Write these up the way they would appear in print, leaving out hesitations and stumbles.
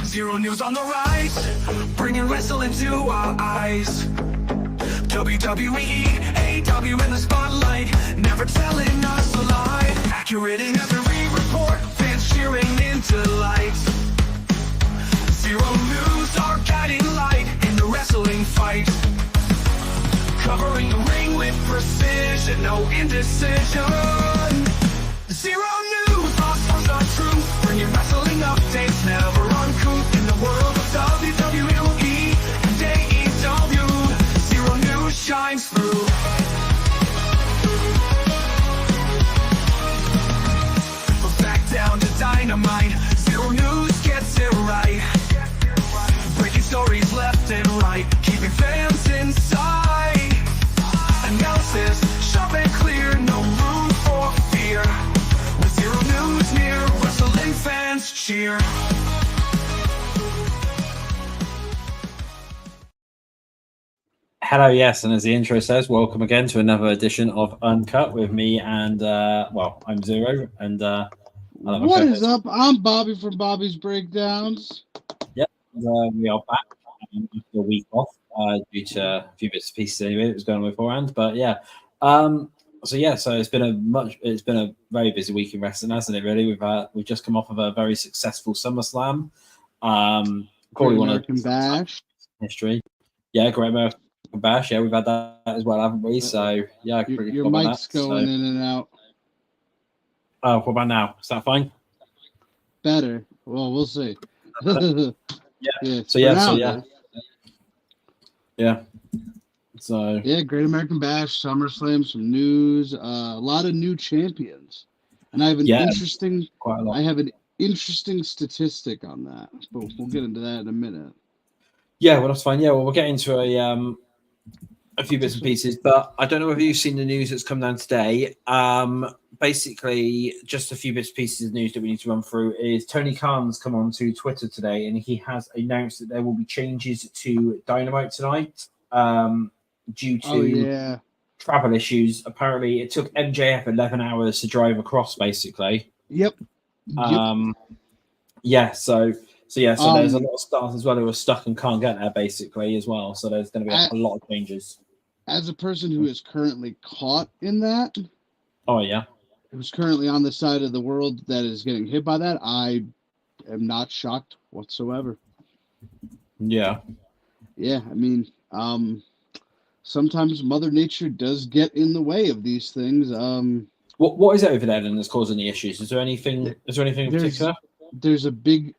Zero news on the rise, bringing wrestling to our eyes. WWE, AW in the spotlight, never telling us a lie. Accurate in every report, fans cheering into light. Zero news, our guiding light in the wrestling fight. Covering the ring with precision, no indecision. Zero news, lost the truth, bringing wrestling updates, never uncouth. In the world of WWE and AEW, Zero News shines through. But back down to dynamite, Zero News gets it right. Breaking stories left and right, keeping fans inside. Analysis, sharp and clear, no room for fear. With Zero News near, wrestling fans cheer. Hello, yes, and as the intro says, welcome again to another edition of Uncut with me and, I'm Zero, and what is up? I'm Bobby from Bobby's Breakdowns. Yep, we are back after a week off due to a few bits and pieces anyway that was going on beforehand, but yeah. So it's been a very busy week in wrestling, hasn't it? Really, we've just come off of a very successful SummerSlam, probably one of American Bash history. Yeah, Great American Bash. Yeah, we've had that as well, haven't we? So yeah, your mic's going in and out. Oh, what about now? Is that fine? Better. Well, we'll see. Yeah. So Great American Bash, SummerSlam, some news, a lot of new champions, and I have an interesting statistic on that, but we'll get into that in a minute. Yeah, well, that's fine. Yeah, well, we'll get into a few bits and pieces, but I don't know whether you've seen the news that's come down today. Basically, just a few bits and pieces of news that we need to run through is Tony Khan's come on to Twitter today, and he has announced that there will be changes to Dynamite tonight due to travel issues. Apparently, it took MJF 11 hours to drive across, basically. Yep. So there's a lot of stars as well who are stuck and can't get there, basically, as well. So there's going to be a lot of changes. As a person who is currently caught in that, who's currently on the side of the world that is getting hit by that, I am not shocked whatsoever. Yeah. Yeah, I mean, sometimes Mother Nature does get in the way of these things. What is it over there then that's causing the issues? Is there anything in particular? There's a big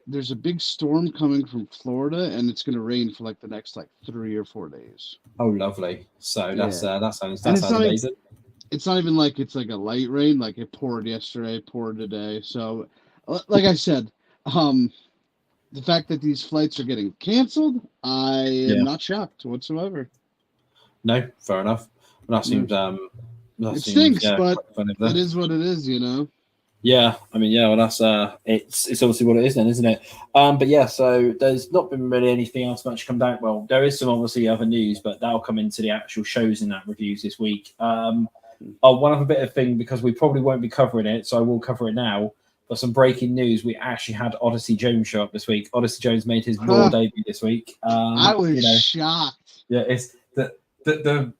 storm coming from Florida, and it's going to rain for like the next 3 or 4 days. Oh, lovely! So that sounds amazing. It's not even like it's like a light rain. Like it poured yesterday, poured today. So, like I said, the fact that these flights are getting canceled, I am not shocked whatsoever. No, fair enough. That seems it stinks, but it is what it is, you know. Yeah, I mean, well, that's it's obviously what it is then, isn't it? But yeah, so there's not been really anything else much come down. Well, there is some obviously other news, but that'll come into the actual shows and that reviews this week. One other bit of thing, because we probably won't be covering it, so I will cover it now. But some breaking news: we actually had Odyssey Jones show up this week. Odyssey Jones made his Raw debut this week. I was shocked. Yeah, it's the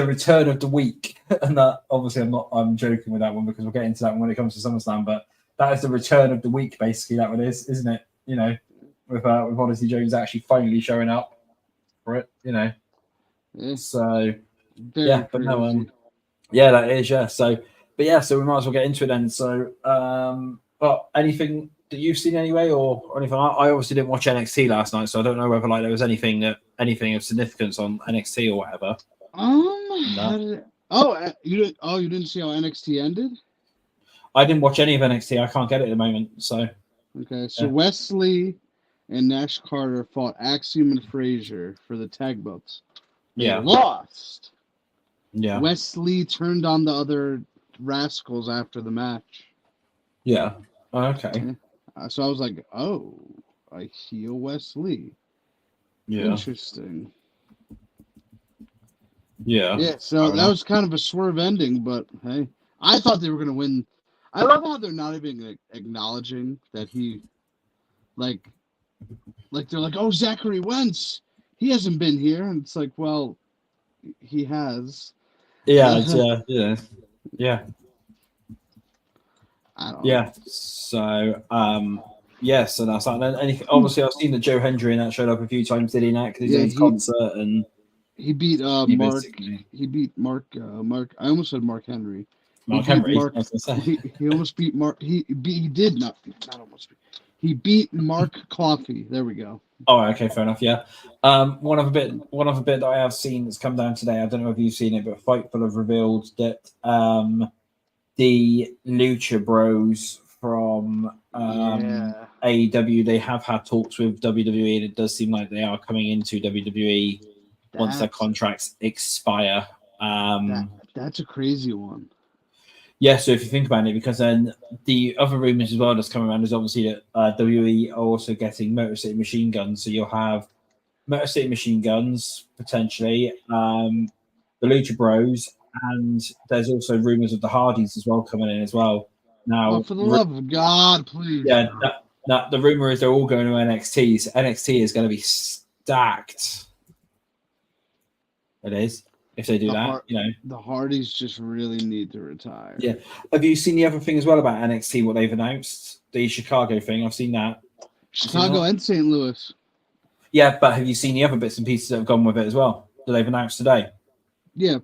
return of the week, and that obviously I'm joking with that one because we'll get into that when it comes to SummerSlam, but that is the return of the week, basically. That one is, isn't it? You know, with Odyssey Jones actually finally showing up for it, you know. Yeah. So Very but crazy. no, that is so we might as well get into it then. So but anything that you've seen anyway or anything? I obviously didn't watch NXT last night, so I don't know whether there was anything of significance on NXT or whatever. You didn't see how NXT ended? I didn't watch any of NXT. I can't get it at the moment. So okay, so Wesley and Nash Carter fought Axiom and Frazier for the tag belts. They lost. Yeah. Wesley turned on the other rascals after the match. Yeah. Oh, okay. So I was like, oh, I heel Wesley. Yeah. Interesting. Yeah. Yeah, so that was kind of a swerve ending, but hey, I thought they were gonna win. I love how they're not even acknowledging that he, like, they're like, oh, Zachary Wentz, he hasn't been here, and it's like, well, he has. Yeah, yeah. I don't know. Yeah. So, yeah, so that's that. And obviously, I've seen that Joe Hendry and that showed up a few times, did he? Now because he's Yeah, in his concert and he beat he Mark. basically He beat Mark. Mark. I almost said Mark Henry. He Mark beat Henry. Mark. I was gonna say. He almost beat Mark. He did not almost beat. He beat Mark Coffey. There we go. Oh, okay, fair enough. Yeah. One of a bit that I have seen that's come down today. I don't know if you've seen it, but Fightful have revealed that the Lucha Bros from Yeah. AEW, they have had talks with WWE, and it does seem like they are coming into WWE once their That's contracts expire. that's a crazy one. Yeah, so if you think about it, because then the other rumors as well that's coming around is obviously that WWE are also getting Motor City Machine Guns. So you'll have Motor City Machine Guns potentially, the Lucha Bros, and there's also rumors of the Hardys as well coming in as well. Oh, Now, for the love of God, please. yeah, the rumor is they're all going to NXT. So NXT is going to be stacked. It is if they do that, The Hardys just really need to retire. Yeah. Have you seen the other thing as well about NXT? What they've announced, the Chicago thing. I've seen that. Chicago and St. Louis. Yeah, but have you seen the other bits and pieces that have gone with it as well that they've announced today? Yeah.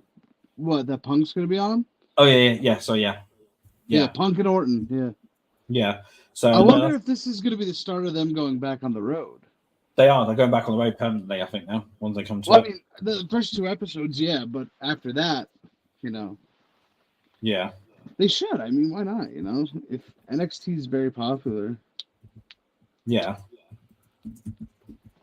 What, that Punk's going to be on them? Oh yeah. So yeah. Punk and Orton. Yeah. Yeah. So I wonder if this is going to be the start of them going back on the road. They are. They're going back on the road permanently, I think, now, once they come to I mean, the first 2 episodes, yeah, but after that, Yeah. They should. I mean, why not? If NXT is very popular. Yeah.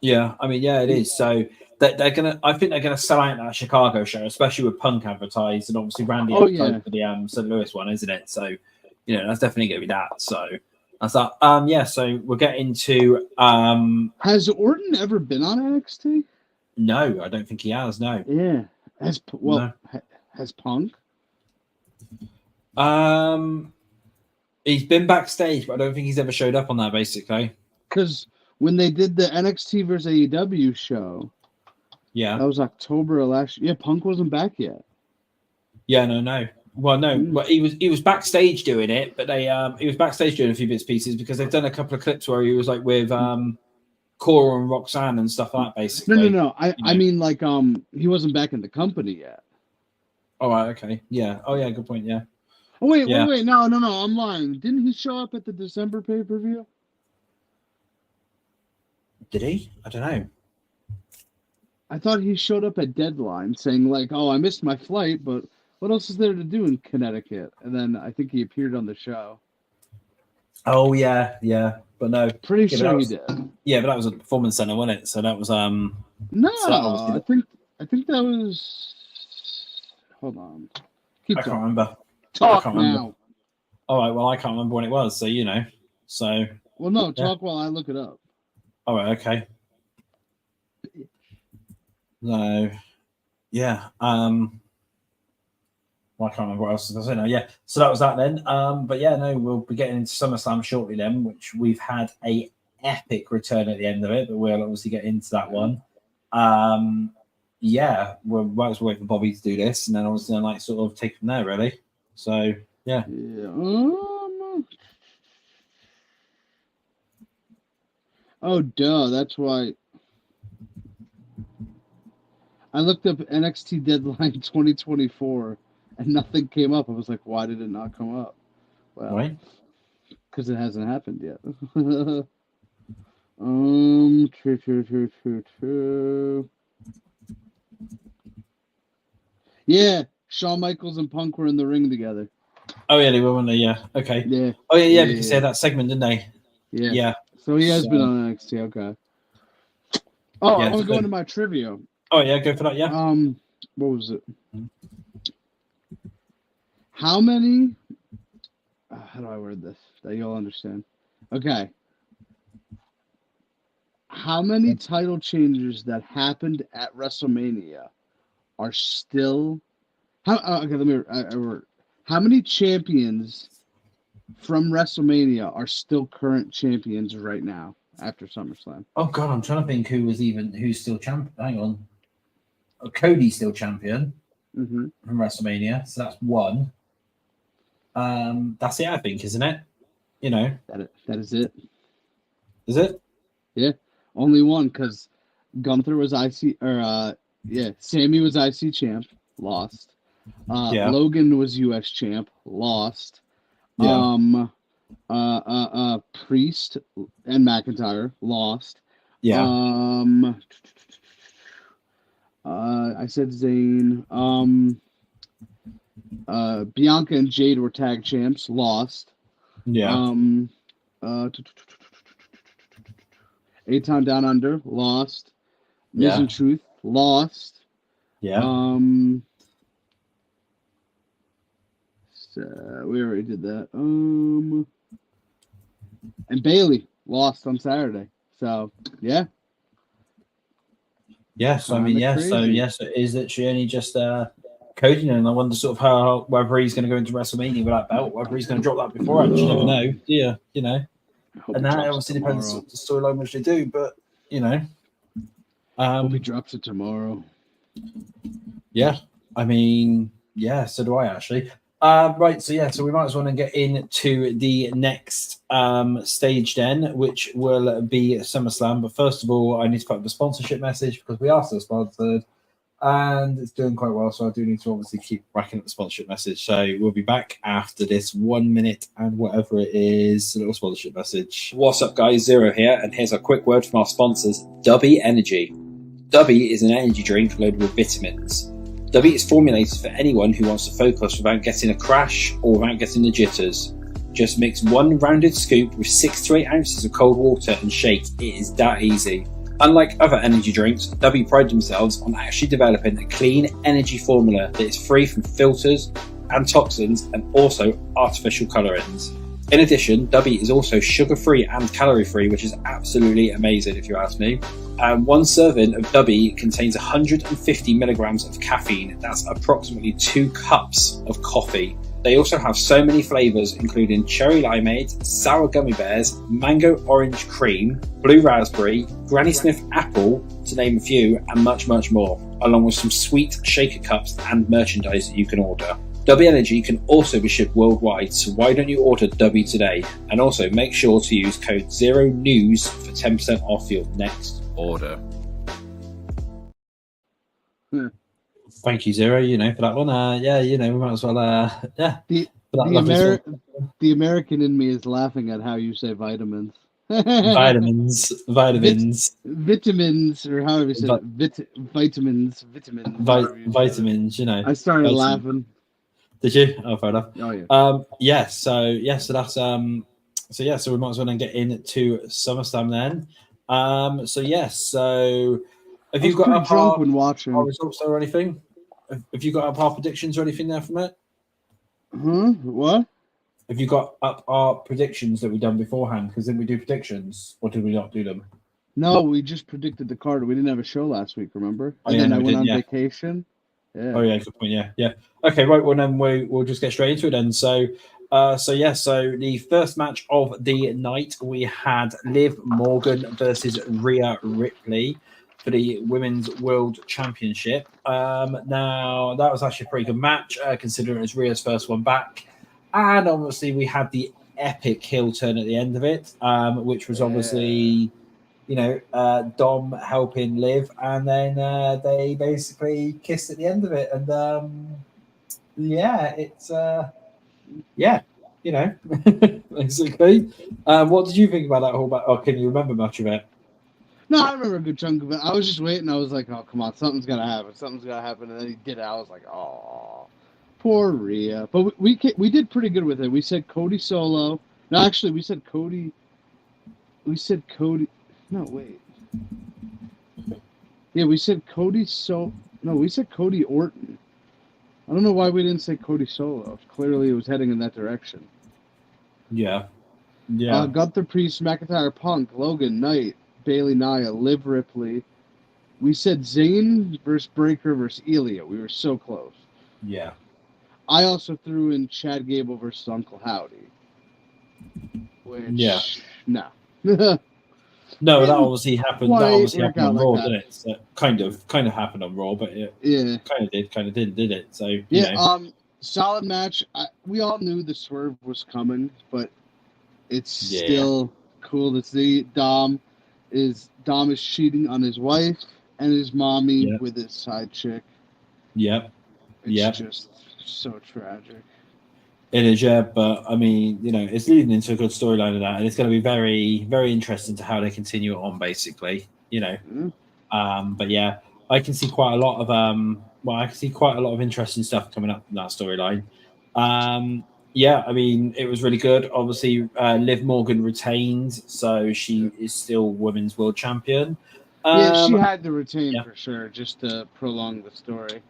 Yeah. I mean, yeah, it is. So they're gonna. I think they're gonna sell out that Chicago show, especially with Punk advertised and obviously Randy advertised for the St. Louis one, isn't it? So that's definitely gonna be that. So that's that. Yeah. So we'll get into. Has Orton ever been on NXT? No, I don't think he has. No. Yeah. Has Punk? He's been backstage, but I don't think he's ever showed up on that. Basically, because when they did the NXT versus AEW show, that was October of last year. Yeah, Punk wasn't back yet. Yeah, no. Well, no, but he was backstage doing it, but he was backstage doing a few bits and pieces because they've done a couple of clips where he was like with Cora and Roxanne and stuff like that. Basically, no. I mean, like, he wasn't back in the company yet. Oh, right, okay, yeah. Oh, yeah, good point. Yeah. Oh wait, no, I'm lying. Didn't he show up at the December pay-per-view? Did he? I don't know. I thought he showed up at Deadline saying like, "Oh, I missed my flight, but what else is there to do in Connecticut?" And then I think he appeared on the show. Oh yeah, but no, pretty sure he did. Yeah, but that was a performance center, wasn't it? So that was No, I think that was. Hold on. I can't remember. Talk now. All right. Well, I can't remember when it was. So So. Well, no. Talk while I look it up. All right. Okay. No. Yeah. Well, I can't remember what else I was saying now. Yeah. So that was that then. But yeah, no, we'll be getting into SummerSlam shortly then, which we've had a epic return at the end of it, but we'll obviously get into that one. Yeah, we're right as wait for Bobby to do this, and then obviously like sort of take from there, really. So yeah. Oh, duh. That's why I looked up NXT Deadline 2024, and nothing came up. I was like, why did it not come up? Well, right. Because it hasn't happened yet. True. Yeah, Shawn Michaels and Punk were in the ring together. Oh yeah, they were, weren't they? Yeah. Okay. Yeah. Oh yeah, because they had that segment, didn't they? Yeah. So he has been on NXT. Okay. Oh, I want to go into my trivia. Oh yeah, go for that. Yeah. What was it? How many? How do I word this that you'll understand? Okay. How many title changes that happened at WrestleMania are still okay, let me how many champions from WrestleMania are still current champions right now after SummerSlam? Oh God, I'm trying to think who's still champion. Hang on, Cody's still champion Mm-hmm. from WrestleMania, so that's one. That's it, I think, isn't it? You know, That is it. is it? Yeah, only one because Gunther was IC Sammy was IC champ, lost. Yeah, Logan was US champ, lost. yeah, Priest and McIntyre lost. yeah, I said Zayn. Bianca and Jade were tag champs, lost. yeah, A-Town Down Under, lost. Miz yeah, and Truth, lost. yeah. So we already did that. And Bailey lost on Saturday. So yeah. Yes, I mean, Kinda yes. So crazy. yes, it is literally only just Cody, and I wonder sort of how whether he's going to go into WrestleMania with that belt, whether he's going to drop that before. You never know, do you? You know, I hope and he that drops obviously it depends tomorrow. on the storyline which they do. But you know, Hope he drops it tomorrow. yeah. I mean, yeah. So do I actually. Right. So yeah. So we might as well get into the next stage then, which will be SummerSlam. But first of all, I need to put up the sponsorship message because we are still sponsored. And it's doing quite well, so I do need to obviously keep racking up the sponsorship message. So we'll be back after this 1 minute and whatever it is, a little sponsorship message. What's up, guys? Zero here, and here's a quick word from our sponsors, Dubby Energy. Dubby is an energy drink loaded with vitamins. Dubby is formulated for anyone who wants to focus without getting a crash or without getting the jitters. Just mix one rounded scoop with 6 to 8 ounces of cold water and shake. It is that easy. Unlike other energy drinks, Dubby pride themselves on actually developing a clean energy formula that is free from filters and toxins and also artificial colorants. In addition, Dubby is also sugar-free and calorie-free, which is absolutely amazing if you ask me. One serving of Dubby contains 150 milligrams of caffeine. That's approximately 2 cups of coffee. They also have so many flavors, including cherry limeade, sour gummy bears, mango orange cream, blue raspberry, Granny Smith apple, to name a few, and much, much more, along with some sweet shaker cups and merchandise that you can order. Dubby Energy can also be shipped worldwide, so why don't you order Dubby today? And also make sure to use code ZERONEWS for 10% off your next order. Thank you, Zero, for that one. Yeah, we might as well, yeah. The American in me is laughing at how you say vitamins. Vitamins, vitamins, or however you say it. Vitamins. Vitamins, I started laughing. Did you? Oh, fair enough. Oh yeah. So that's so we might as well then get into SummerSlam then. So have you got up drunk when watching our results there or anything? Have you got up our predictions or anything there from it? What? Have you got up our predictions that we done beforehand? Because didn't we do predictions, or did we not do them? No, we just predicted the card. We didn't have a show last week, remember? Oh, and yeah, then no, I went on yeah. vacation. Yeah. Oh yeah, good point. Yeah. Okay, right. Well, then we'll just get straight into it then. So the first match of the night, we had Liv Morgan versus Rhea Ripley for the Women's World Championship. Now, that was actually a pretty good match, considering it was Rhea's first one back. And obviously, we had the epic heel turn at the end of it, which was obviously, Dom helping Liv. And then they basically kissed at the end of it. And, basically. What did you think about that whole match? Or can you remember much of it? No, I remember a good chunk of it. I was just waiting. I was like, oh, come on, something's got to happen. Something's got to happen. And then he did it. I was like, oh, poor Rhea. But we did pretty good with it. We said Cody solo. No, actually, we said Cody. No, wait. Yeah, we said Cody No, we said Cody Orton. I don't know why we didn't say Cody solo. Clearly, it was heading in that direction. Yeah. Gunther, Priest, McIntyre, Punk, Logan, Knight, Bailey, Nia, Liv Ripley, We said Zayn versus Breaker versus Ilya. We were so close. Yeah. I also threw in Chad Gable versus Uncle Howdy. Which, no. No, that Didn't obviously happened. That quite obviously work happened out on like Raw, that. didn't it? So kind of happened on Raw, but it Yeah. kind of did, kind of didn't, did it? So you Yeah, know, solid match. We all knew the swerve was coming, but it's yeah, still cool to see Dom is cheating on his wife and his mommy yeah, with his side chick. yeah, It's yeah. just so tragic. It is, yeah. But I mean, you know, it's leading into a good storyline of that, and it's going to be very, very interesting to how they continue it on. Basically, you know. Mm. But yeah, I can see quite a lot of I can see quite a lot of interesting stuff coming up from that storyline. Yeah, I mean, it was really good. Obviously, Liv Morgan retained, so she is still women's world champion. Yeah, she Um, had to retain yeah, for sure, just to prolong the story.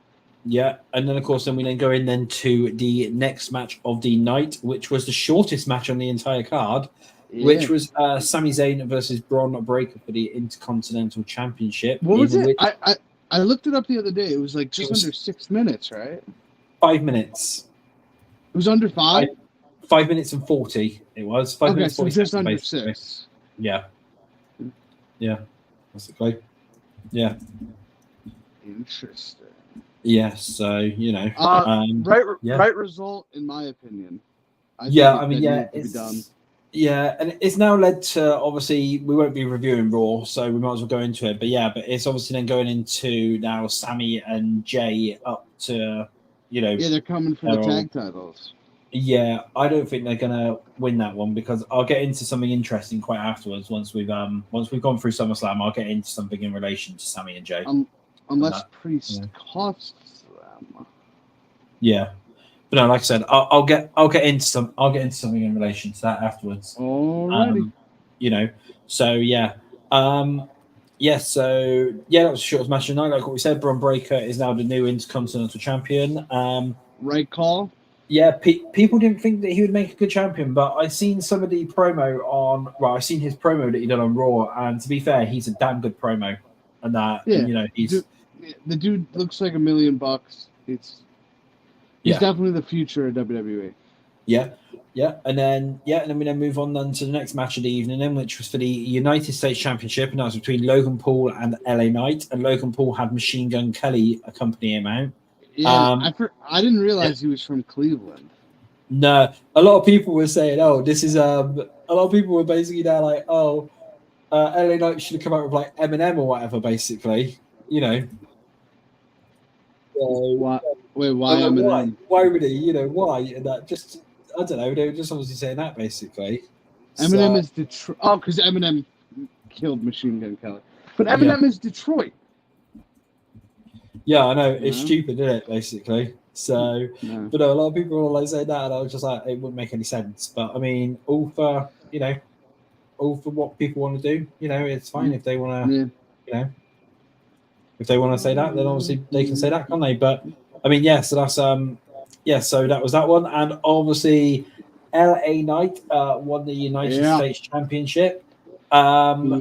yeah, and then of course, then we then go in then to the next match of the night, which was the shortest match on the entire card, Yeah. which was Sami Zayn versus Braun Breaker for the Intercontinental Championship. What was In it? which I looked it up the other day. It was like it just under was 6 minutes, right? 5 minutes. It was under 5? 5 minutes and 40. It was 5 minutes So 40 just seconds, under basically. 6. Yeah, yeah, basically. Yeah, Interesting. yeah. So you know, yeah, Right result, in my opinion. I yeah. think I mean, that yeah, needed to be done. yeah, and it's now led to obviously we won't be reviewing Raw, so we might as well go into it. But yeah, but it's obviously then going into now Sammy and Jay up to Yeah, they're coming for the tag titles. Yeah, I don't think they're gonna win that one because I'll get into something interesting quite afterwards. Once we've gone through SummerSlam, I'll get into something in relation to Sammy and Jay. Unless Priest costs them. Yeah, but no, like I said, I'll get into something in relation to that afterwards. Alrighty. You know, so yeah, so yeah, that was the shortest match of the night. Like what we said, Braun Breaker is now the new Intercontinental Champion. Right call. Yeah, people didn't think that he would make a good champion, but I seen some of the promo on. Well, I seen his promo that he did on Raw, and to be fair, he's a damn good promo. And that, Yeah, and, you know, the dude looks like $1 million. He's definitely the future of WWE. Yeah, and then we then move on then to the next match of the evening, then, which was for the United States Championship, and that was between Logan Paul and LA Knight, and Logan Paul had Machine Gun Kelly accompany him out. Yeah, I didn't realize he was from Cleveland. No, a lot of people were saying, "Oh, this is." A lot of people were basically there like, "Oh, LA Knight should have come out with like Eminem or whatever." Basically, you know. So, why Eminem? Why would he? You know why? And that just I don't know. They were just obviously saying that basically. Eminem is Detroit. Oh, because Eminem killed Machine Gun Kelly. But Eminem is Detroit. Yeah, I know. It's stupid, isn't it, basically? So, but no, a lot of people were like saying that, and I was just like, it wouldn't make any sense. But I mean, all for what people want to do. You know, it's fine if they want to, you know, if they want to say that, then obviously they can say that, can't they? But I mean, yeah, so that's so that was that one, and obviously, LA Knight won the United States Championship. Have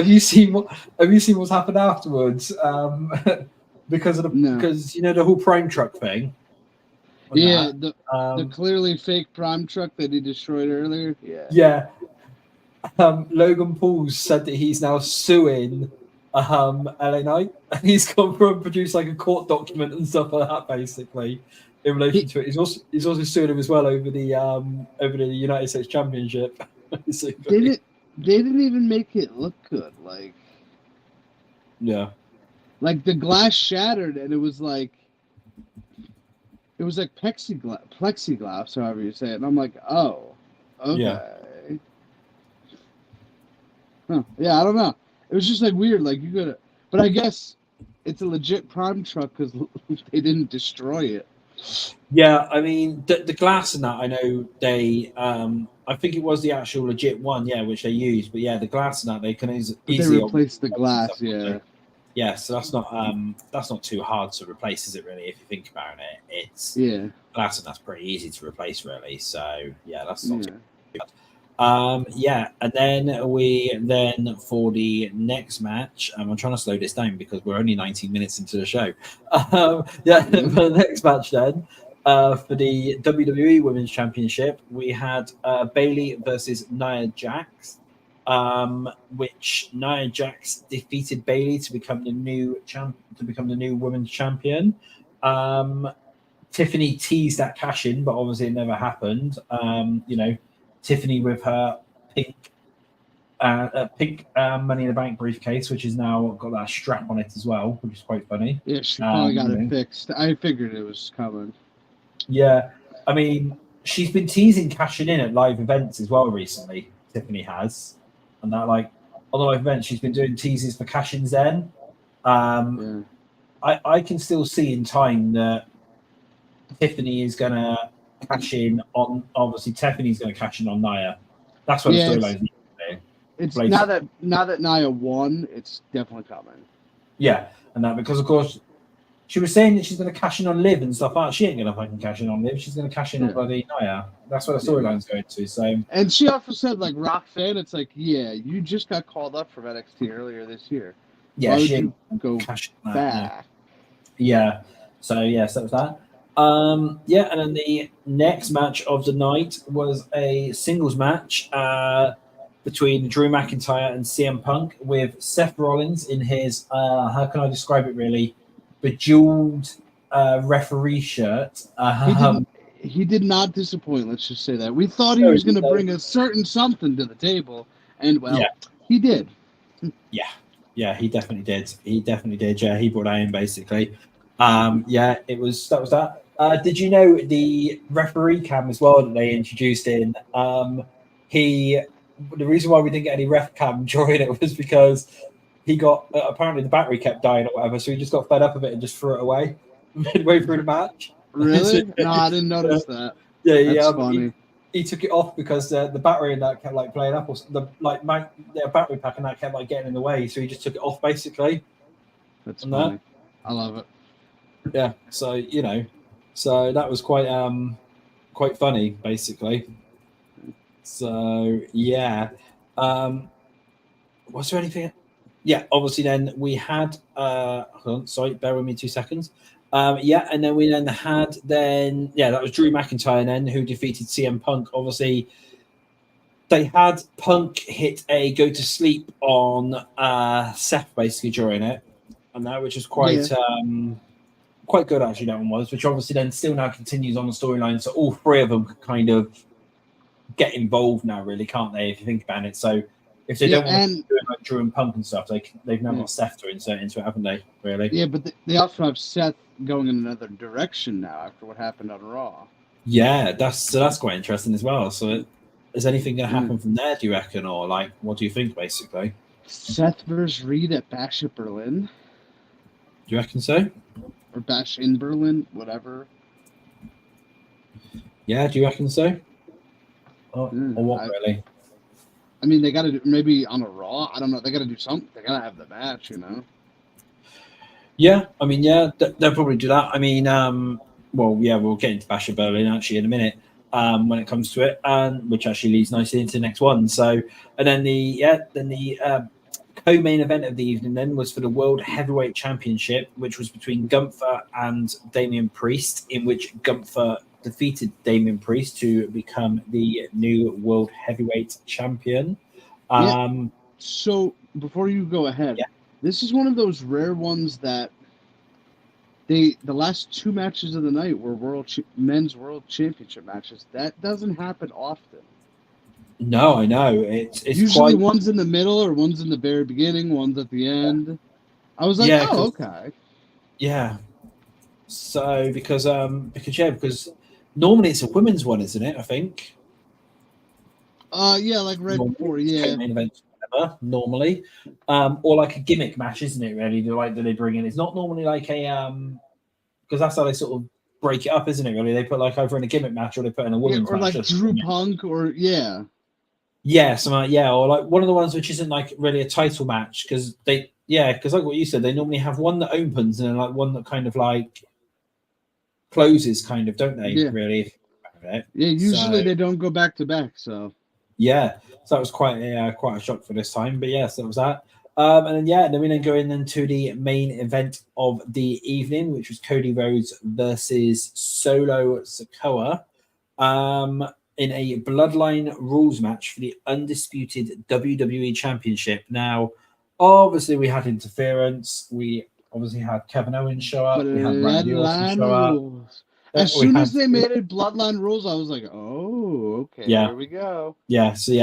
you seen what's happened afterwards? Because you know the whole Prime Truck thing. Yeah, the clearly fake Prime Truck that he destroyed earlier. Yeah. Logan Paul said that he's now suing LA Knight, and he's gone through and produced like a court document and stuff like that, basically, in relation to it. He's also suing him as well over the United States Championship. They didn't even make it look good. Like the glass shattered, and it was like plexiglass, however you say it. And I'm like, oh, okay. Yeah, I don't know. It was just like weird. Like you gotta, but I guess it's a legit Prime Truck because they didn't destroy it. Yeah, I mean the glass in that, I know they I think it was the actual legit one, which they used. But yeah, the glass in that they can easily replace the glass. Yeah, so that's not too hard to replace, is it? Really, if you think about it, it's glass and that's pretty easy to replace, really. So yeah, that's not too bad. Yeah, and then for the next match, I'm trying to slow this down because we're only 19 minutes into the show. Yeah, for the next match then, for the WWE Women's Championship, we had Bailey versus Nia Jax, which Nia Jax defeated Bailey to become the new women's champion. Tiffany teased that cash in, but obviously it never happened. Tiffany with her pink Money in the Bank briefcase, which is now got that strap on it as well, which is quite funny. Yeah, she finally got it fixed. I figured it was coming. Yeah, I mean, she's been teasing cashing in at live events as well recently. Tiffany has, and that on the live events she's been doing teases for cash-ins. Then, I can still see in time that Tiffany is gonna cash in on. Obviously, Tiffany's gonna cash in on Nia. That's what the storyline is. It's now that Nia won, it's definitely coming. Yeah, and that because of course she was saying that she's going to cash in on Liv and stuff. She ain't going to fucking cash in on Liv. She's going to cash in on bloody Nia. That's what the storyline's going to. So, and she also said Roxanne, it's you just got called up from NXT earlier this year. Yeah, why she would you go cash back. Yeah. So yes, that was that. Yeah, and then the next match of the night was a singles match between Drew McIntyre and CM Punk with Seth Rollins in his how can I describe it really, bejeweled referee shirt. He did not disappoint, let's just say that. We thought he was going to bring a certain something to the table, and he did. Yeah, he definitely did. Yeah, he brought that in basically. That was that. Did you know the referee cam as well that they introduced in? The reason why we didn't get any ref cam during it was because he got apparently the battery kept dying or whatever, so he just got fed up of it and just threw it away midway through the match. Really? No, I didn't notice that. Yeah, funny. He took it off because the battery in that kept playing up, or the battery pack in that kept getting in the way, so he just took it off basically. That's funny. I love it. Yeah, so so that was quite funny basically. So yeah, was there anything? Yeah, obviously then we had hold on, sorry, bear with me 2 seconds. And then we then had that was Drew McIntyre then who defeated CM Punk. Obviously, they had Punk hit a go to sleep on Seth basically during it, and that which was quite good actually. That one was, which obviously then still now continues on the storyline. So all three of them could kind of get involved now, really, can't they? If you think about it, so. If they don't want to do it like Drew and Punk and stuff, they've now got Seth to insert into it, haven't they? Really? Yeah, but they also have Seth going in another direction now after what happened on Raw. Yeah, that's quite interesting as well. So, is anything going to happen from there? Do you reckon, or what do you think, basically? Seth versus Reed at Bash at Berlin. Do you reckon so? Or Bash in Berlin, whatever. Yeah, do you reckon so? Or what really? I mean, they got to do maybe on a Raw. I don't know. They got to do something. They got to have the match, Yeah, I mean, they'll probably do that. I mean, we'll get into Bash at Berlin actually in a minute when it comes to it, which actually leads nicely into the next one. So, and then the co-main event of the evening then was for the World Heavyweight Championship, which was between Gunther and Damian Priest, in which Gunther defeated Damian Priest to become the new World Heavyweight Champion. So before you go ahead, this is one of those rare ones that the last two matches of the night were men's World Championship matches. That doesn't happen often. No, I know. It's usually one's in the middle or one's in the very beginning, one's at the end. I was like, okay. Yeah. So because normally it's a women's one, isn't it? I think. Right before, main event, whatever, normally, or like a gimmick match, isn't it? Really, that they bring in. It's not normally like a because that's how they sort of break it up, isn't it? Really, they put either in a gimmick match or they put in a women's match, like Drew Punk or or like one of the ones which isn't really a title match because because like what you said, they normally have one that opens and then one that kind of closes, kind of, don't they? Yeah. Really. Yeah, usually they don't go back to back, so. Yeah, so that was quite a shock for this time. But yes, that was that. And then we then go in then to the main event of the evening, which was Cody Rhodes versus Solo Sikoa, in a Bloodline rules match for the undisputed WWE Championship. Now, obviously, we had interference. We obviously had Kevin Owens show up. We had Randy Orton show up. Rules. As soon as they made it Bloodline rules, I was like, oh, okay, here we go. Yeah, so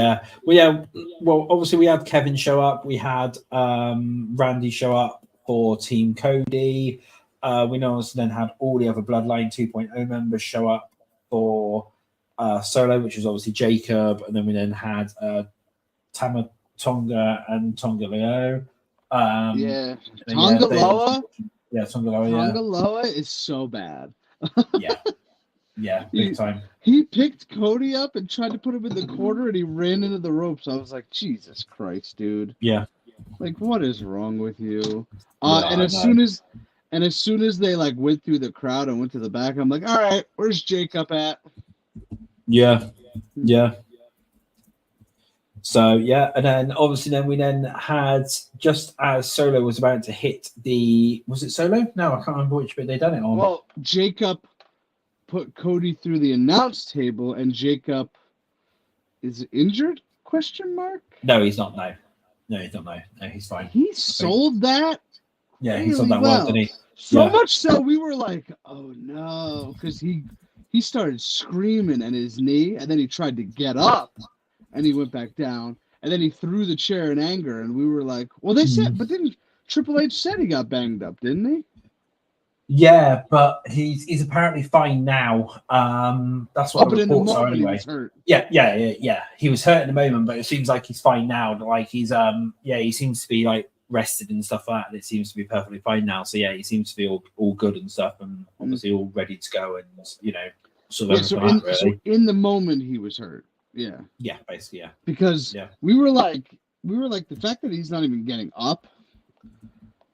well, obviously we had Kevin show up. We had Randy show up for Team Cody. We also then had all the other Bloodline 2.0 members show up for Solo, which was obviously Jacob. And then we then had Tama Tonga and Tonga Leo. Tonga Loa? Yeah, Tonga Loa, Tonga Loa is so bad. Yeah, big time. He picked Cody up and tried to put him in the corner, and he ran into the ropes. I was like, Jesus Christ, dude! Yeah, like what is wrong with you? And as soon as they like went through the crowd and went to the back, I'm like, all right, where's Jacob at? Yeah. So yeah, and then obviously we had, just as Solo was about to hit was it Solo? No, I can't remember which bit they done it on. Well, Jacob put Cody through the announce table, and Jacob is injured? Question mark? No, he's not. No, he's not. No, he's fine. He sold that. Yeah, really he sold that well, didn't he? So much so we were like, oh no, because he started screaming at his knee, and then he tried to get up. And he went back down, and then he threw the chair in anger, and we were like, well, they said, but then Triple H said he got banged up, didn't he? Yeah, but he's apparently fine now. That's what the reports are anyway. He was hurt. Yeah. He was hurt in the moment, but it seems like he's fine now. Like he seems to be like rested and stuff like that. And it seems to be perfectly fine now. So yeah, he seems to be all good and stuff, and obviously all ready to go, and so in the moment he was hurt. Yeah, basically, yeah. Because we were like the fact that he's not even getting up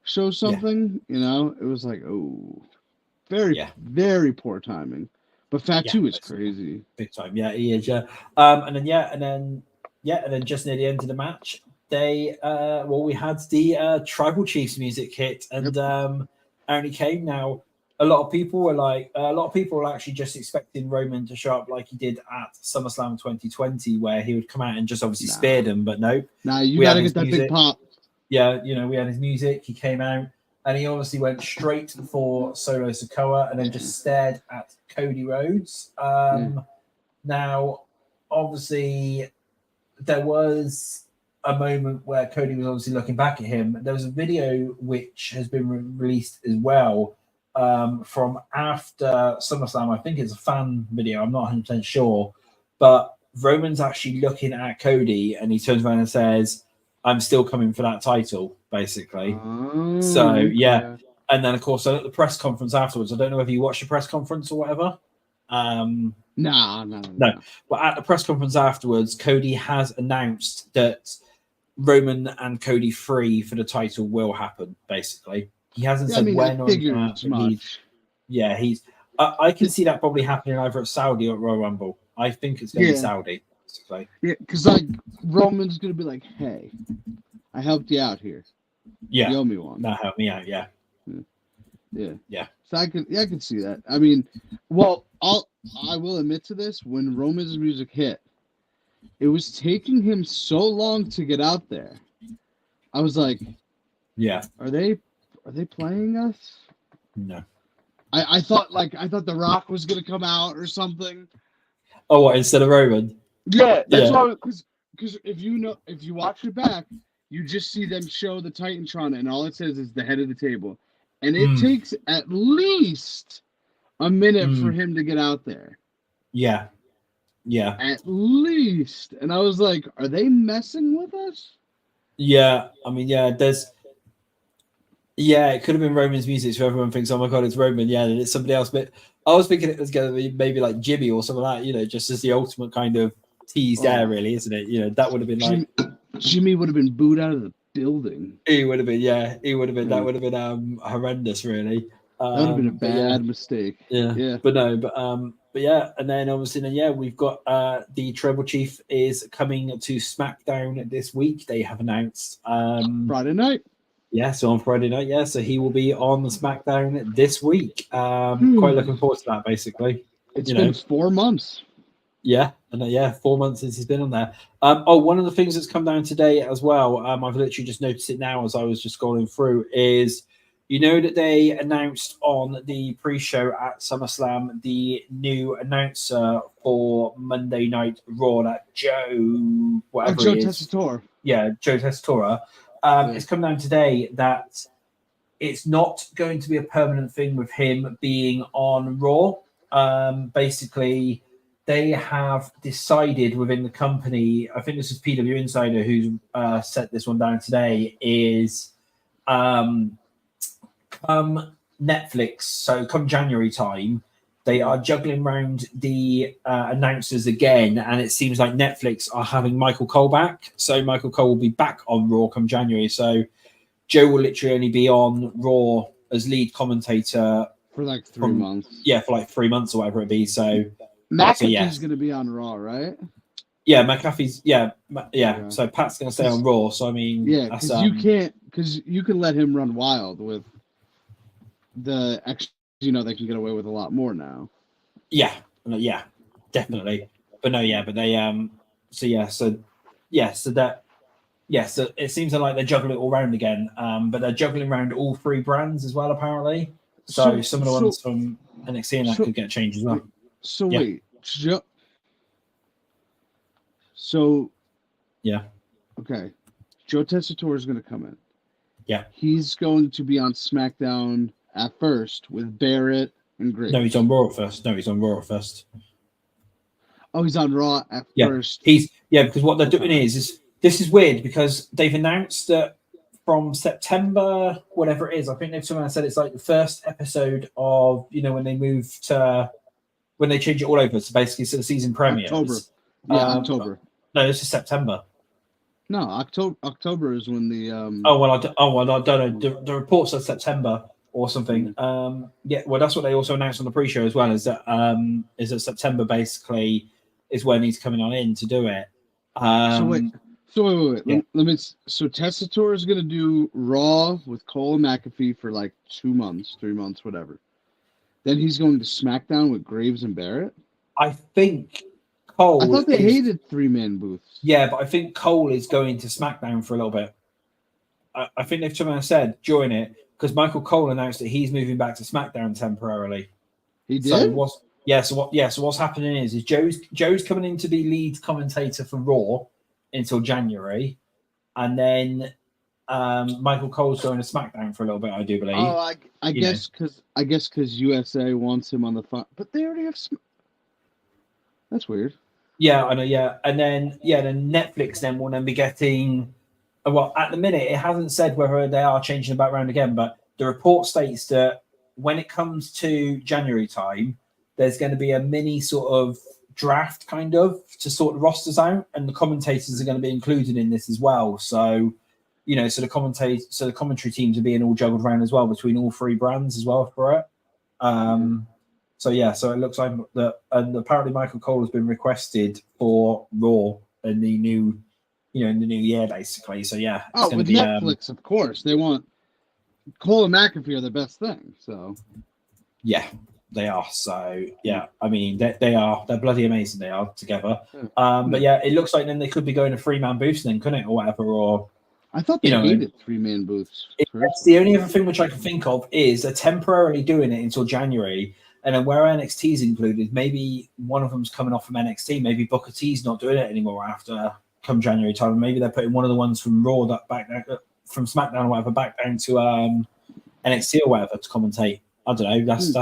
shows something. It was like, oh, very very poor timing. But Fatu is crazy, big time. Yeah, he is. Yeah, and then just near the end of the match, we had the Tribal Chiefs music hit, and only came now. A lot of people were actually just expecting Roman to show up like he did at SummerSlam 2020, where he would come out and just obviously spear them. But no, you gotta get that big pop. Yeah, we had his music. He came out and he obviously went straight for Solo Sikoa and then just stared at Cody Rhodes. Now, obviously, there was a moment where Cody was obviously looking back at him. There was a video which has been released as well. From after SummerSlam, I think it's a fan video. I'm not 100% sure, but Roman's actually looking at Cody, and he turns around and says, "I'm still coming for that title," basically. So yeah, and then of course at the press conference afterwards, I don't know if you watched the press conference or whatever. No. But at the press conference afterwards, Cody has announced that Roman and Cody 3 for the title will happen. Basically. He hasn't said when or much. I can see that probably happening either at Saudi or at Royal Rumble. I think it's going to be Saudi. Basically. Yeah, because like Roman's going to be like, "Hey, I helped you out here. Yeah, you owe me one. Now help me out." Yeah. So I can see that. I mean, well, I will admit to this: when Roman's music hit, it was taking him so long to get out there. I was like, "Yeah, Are they playing us?" No. I thought The Rock was gonna come out or something. Oh, what, instead of Roman? Yeah, that's why. Because if you watch it back, you just see them show the Titantron, and all it says is the head of the table, and it takes at least a minute for him to get out there. Yeah. At least, and I was like, are they messing with us? Yeah, I mean, it could have been Roman's music, so everyone thinks, "Oh my god, it's Roman." Yeah, and it's somebody else. But I was thinking it was going to be maybe like Jimmy or something like that, just as the ultimate kind of tease there, really, isn't it? That would have been like Jimmy would have been booed out of the building. He would have been, That would have been horrendous, really. That would have been a But yeah. bad mistake. Yeah. Yeah. But yeah, and then obviously we've got the Tribal Chief is coming to SmackDown this week. They have announced Friday night. yeah, so on Friday night, yeah. So he will be on the SmackDown this week. Quite looking forward to that, basically. It's been 4 months. Yeah, and 4 months since he's been on there. One of the things that's come down today as well, I've literally just noticed it now as I was just scrolling through, is that they announced on the pre-show at SummerSlam the new announcer for Monday Night Raw, that Joe, whatever Joe he is. Tessitore. Yeah, Joe Tessitore. It's come down today that it's not going to be a permanent thing with him being on Raw. Basically, they have decided within the company, I think this is PW Insider who's set this one down today, is come Netflix, so come January time, they are juggling around the announcers again, and it seems like Netflix are having Michael Cole back. So Michael Cole will be back on Raw come January. So Joe will literally only be on Raw as lead commentator for like 3 months. Yeah, for like 3 months or whatever it be. So McAfee's going to be on Raw, right? Yeah, McAfee's. Yeah. So Pat's going to stay on Raw. So I mean, yeah, because you can let him run wild with the extra. They can get away with a lot more now. Yeah, definitely. But they So it seems like they're juggling it all around again. But they're juggling around all 3 brands as well, apparently. So some of the ones from NXT and that could get changed as well. Wait, So yeah. Okay. Joe Tessitore is going to come in. Yeah. He's going to be on SmackDown at first with Barrett and Graves. No, he's on Raw first. Oh, he's on Raw at first. Because what they're doing is this is weird because they've announced that from September, whatever it is, I think someone said it's like the first episode of, when they move to, when they change it all over. So basically, the season premieres. October. Yeah, October. No, this is September. No, October is when the. I don't know. The report says September or something. Well, that's what they also announced on the pre-show as well. Is that September basically is when he's coming on in to do it. So wait. Yeah. So Tessitore is going to do Raw with Cole and McAfee for like 2 months, 3 months, whatever. Then he's going to SmackDown with Graves and Barrett. I think Cole. I thought they hated 3-man booths. Yeah, but I think Cole is going to SmackDown for a little bit. I think they've said join it because Michael Cole announced that he's moving back to SmackDown temporarily. He did. So what's happening is Joe's coming in to be lead commentator for Raw until January, and then Michael Cole's going to SmackDown for a little bit, I do believe. Oh, I guess because USA wants him on the phone, but they already have. That's weird. Yeah, I know. Yeah, and then then Netflix will then be getting. Well, at the minute, it hasn't said whether they are changing the background again, but the report states that when it comes to January time, there's going to be a mini sort of draft kind of to sort the rosters out, and the commentators are going to be included in this as well. So, so the commentary teams are being all juggled around as well between all 3 brands as well for it. So it looks like that, and apparently Michael Cole has been requested for Raw in the new, in the new year basically. So yeah, it's with Netflix, of course, they want Cole and McAfee are the best thing. So yeah. They are. So yeah, I mean they're bloody amazing. They are together. But yeah, it looks like then they could be going to 3-man booths then, couldn't it, or whatever? Or I thought they hated 3-man booths. That's the only other thing which I can think of is they're temporarily doing it until January, and then where NXT is included, maybe one of them's coming off from NXT. Maybe Booker T's not doing it anymore after come January time. Maybe they're putting one of the ones from Raw that back down, from SmackDown or whatever back down to NXT or whatever to commentate. I don't know. That's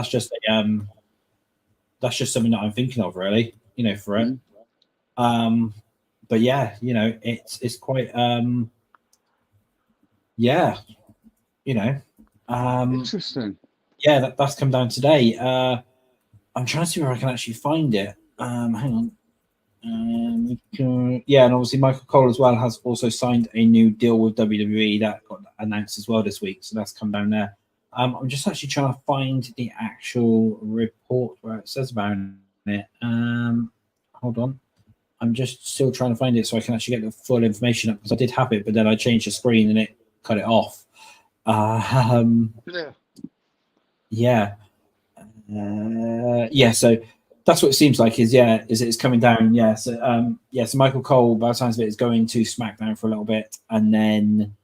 just something that I'm thinking of, really. For it. But yeah, it's quite. Interesting. Yeah, that's come down today. I'm trying to see where I can actually find it. Hang on. Yeah, and obviously Michael Cole as well has also signed a new deal with WWE that got announced as well this week. So that's come down there. I'm just actually trying to find the actual report where it says about it. Hold on. I'm just still trying to find it so I can actually get the full information up because I did have it, but then I changed the screen and it cut it off. Yeah. Yeah. So that's what it seems like. Is it's coming down. Yeah. So so Michael Cole, by the sounds of it, is going to SmackDown for a little bit, and then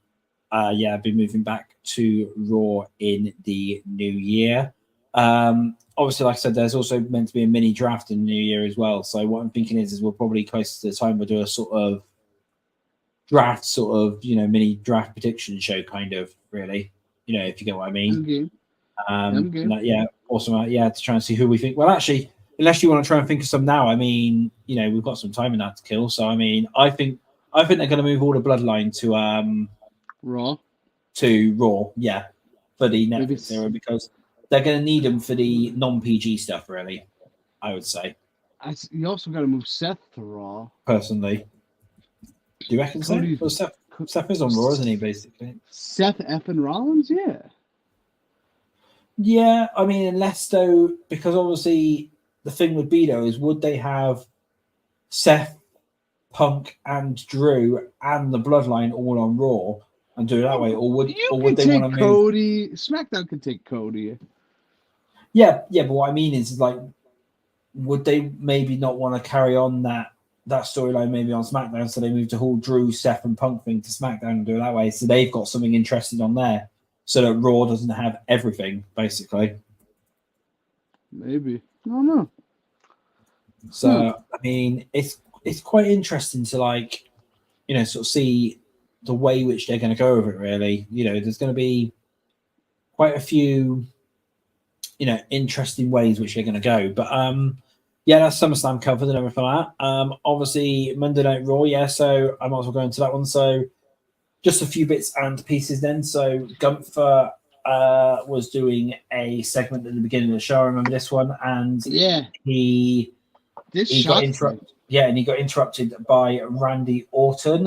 be moving back to Raw in the new year. Obviously, like I said, there's also meant to be a mini draft in the new year as well. So what I'm thinking is we'll probably close to the time we'll do a sort of draft, mini draft prediction show, kind of, really. If you get what I mean. Okay. Awesome. To try and see who we think. Well, actually, unless you want to try and think of some now, I mean, we've got some time in that to kill. So I mean, I think they're going to move all the Bloodline to Raw. Yeah, for the Netflix era because they're going to need them for the non-PG stuff, really. I would say. You also got to move Seth to Raw. Personally, do you reckon so? Well, Seth is on Raw, isn't he? Basically, Seth and Rollins, yeah. Yeah, I mean, unless though, because obviously the thing would be though is would they have Seth, Punk, and Drew and the Bloodline all on Raw and do it that way, or would they want to Cody? SmackDown could take Cody. Yeah, but what I mean is like, would they maybe not want to carry on that storyline maybe on SmackDown, so they move the whole Drew, Seth, and Punk thing to SmackDown and do it that way, so they've got something interesting on there. So that Raw doesn't have everything, basically. Maybe. I don't know. So I mean, it's quite interesting to sort of see the way which they're going to go over it. Really, there's going to be quite a few, interesting ways which they're going to go. But that's SummerSlam covered and everything like that. Obviously Monday Night Raw. Yeah, so I might as well go into that one. So. Just a few bits and pieces then. So Gunther was doing a segment at the beginning of the show. I remember this one, and he got interrupted. Yeah, and he got interrupted by Randy Orton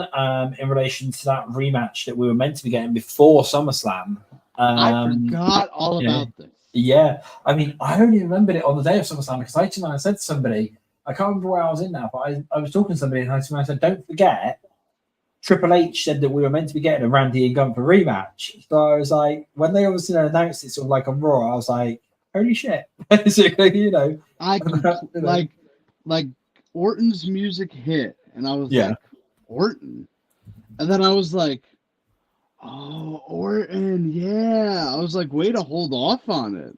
in relation to that rematch that we were meant to be getting before SummerSlam. I forgot all about this. Yeah, I mean, I only remembered it on the day of SummerSlam because I said to somebody, I can't remember where I was in now, but I was talking to somebody and I said, don't forget. Triple H said that we were meant to be getting a Randy and Gunther rematch. So I was like, when they obviously announced it sort of like on Raw, I was like, holy shit. Basically, I like Orton's music hit, and I was like, Orton? And then I was like, oh, Orton, yeah. I was like, way to hold off on it.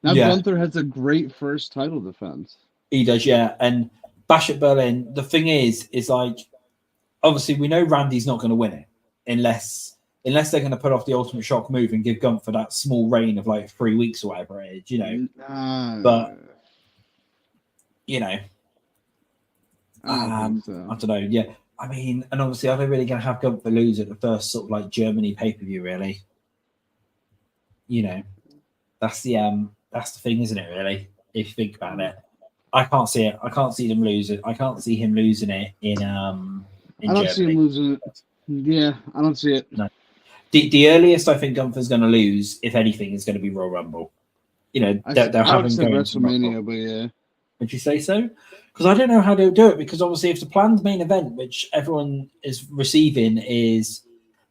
Now Gunther has a great first title defense. He does, yeah. And Bash at Berlin, the thing is like, obviously, we know Randy's not going to win it unless they're going to put off the Ultimate Shock move and give Gunther that small reign of like 3 weeks or whatever it is, But I don't know. Yeah, I mean, and obviously, are they really going to have Gunther lose at the first sort of like Germany pay-per-view? Really, that's the thing, isn't it? Really, if you think about it, I can't see it. I can't see them lose it. I can't see him losing it in I don't see him losing it. Yeah, I don't see it. No. The earliest I think Gunther's going to lose, if anything, is going to be Royal Rumble. They're having WrestleMania, but yeah. Would you say so? Because I don't know how they'll do it. Because obviously, if the planned main event, which everyone is receiving, is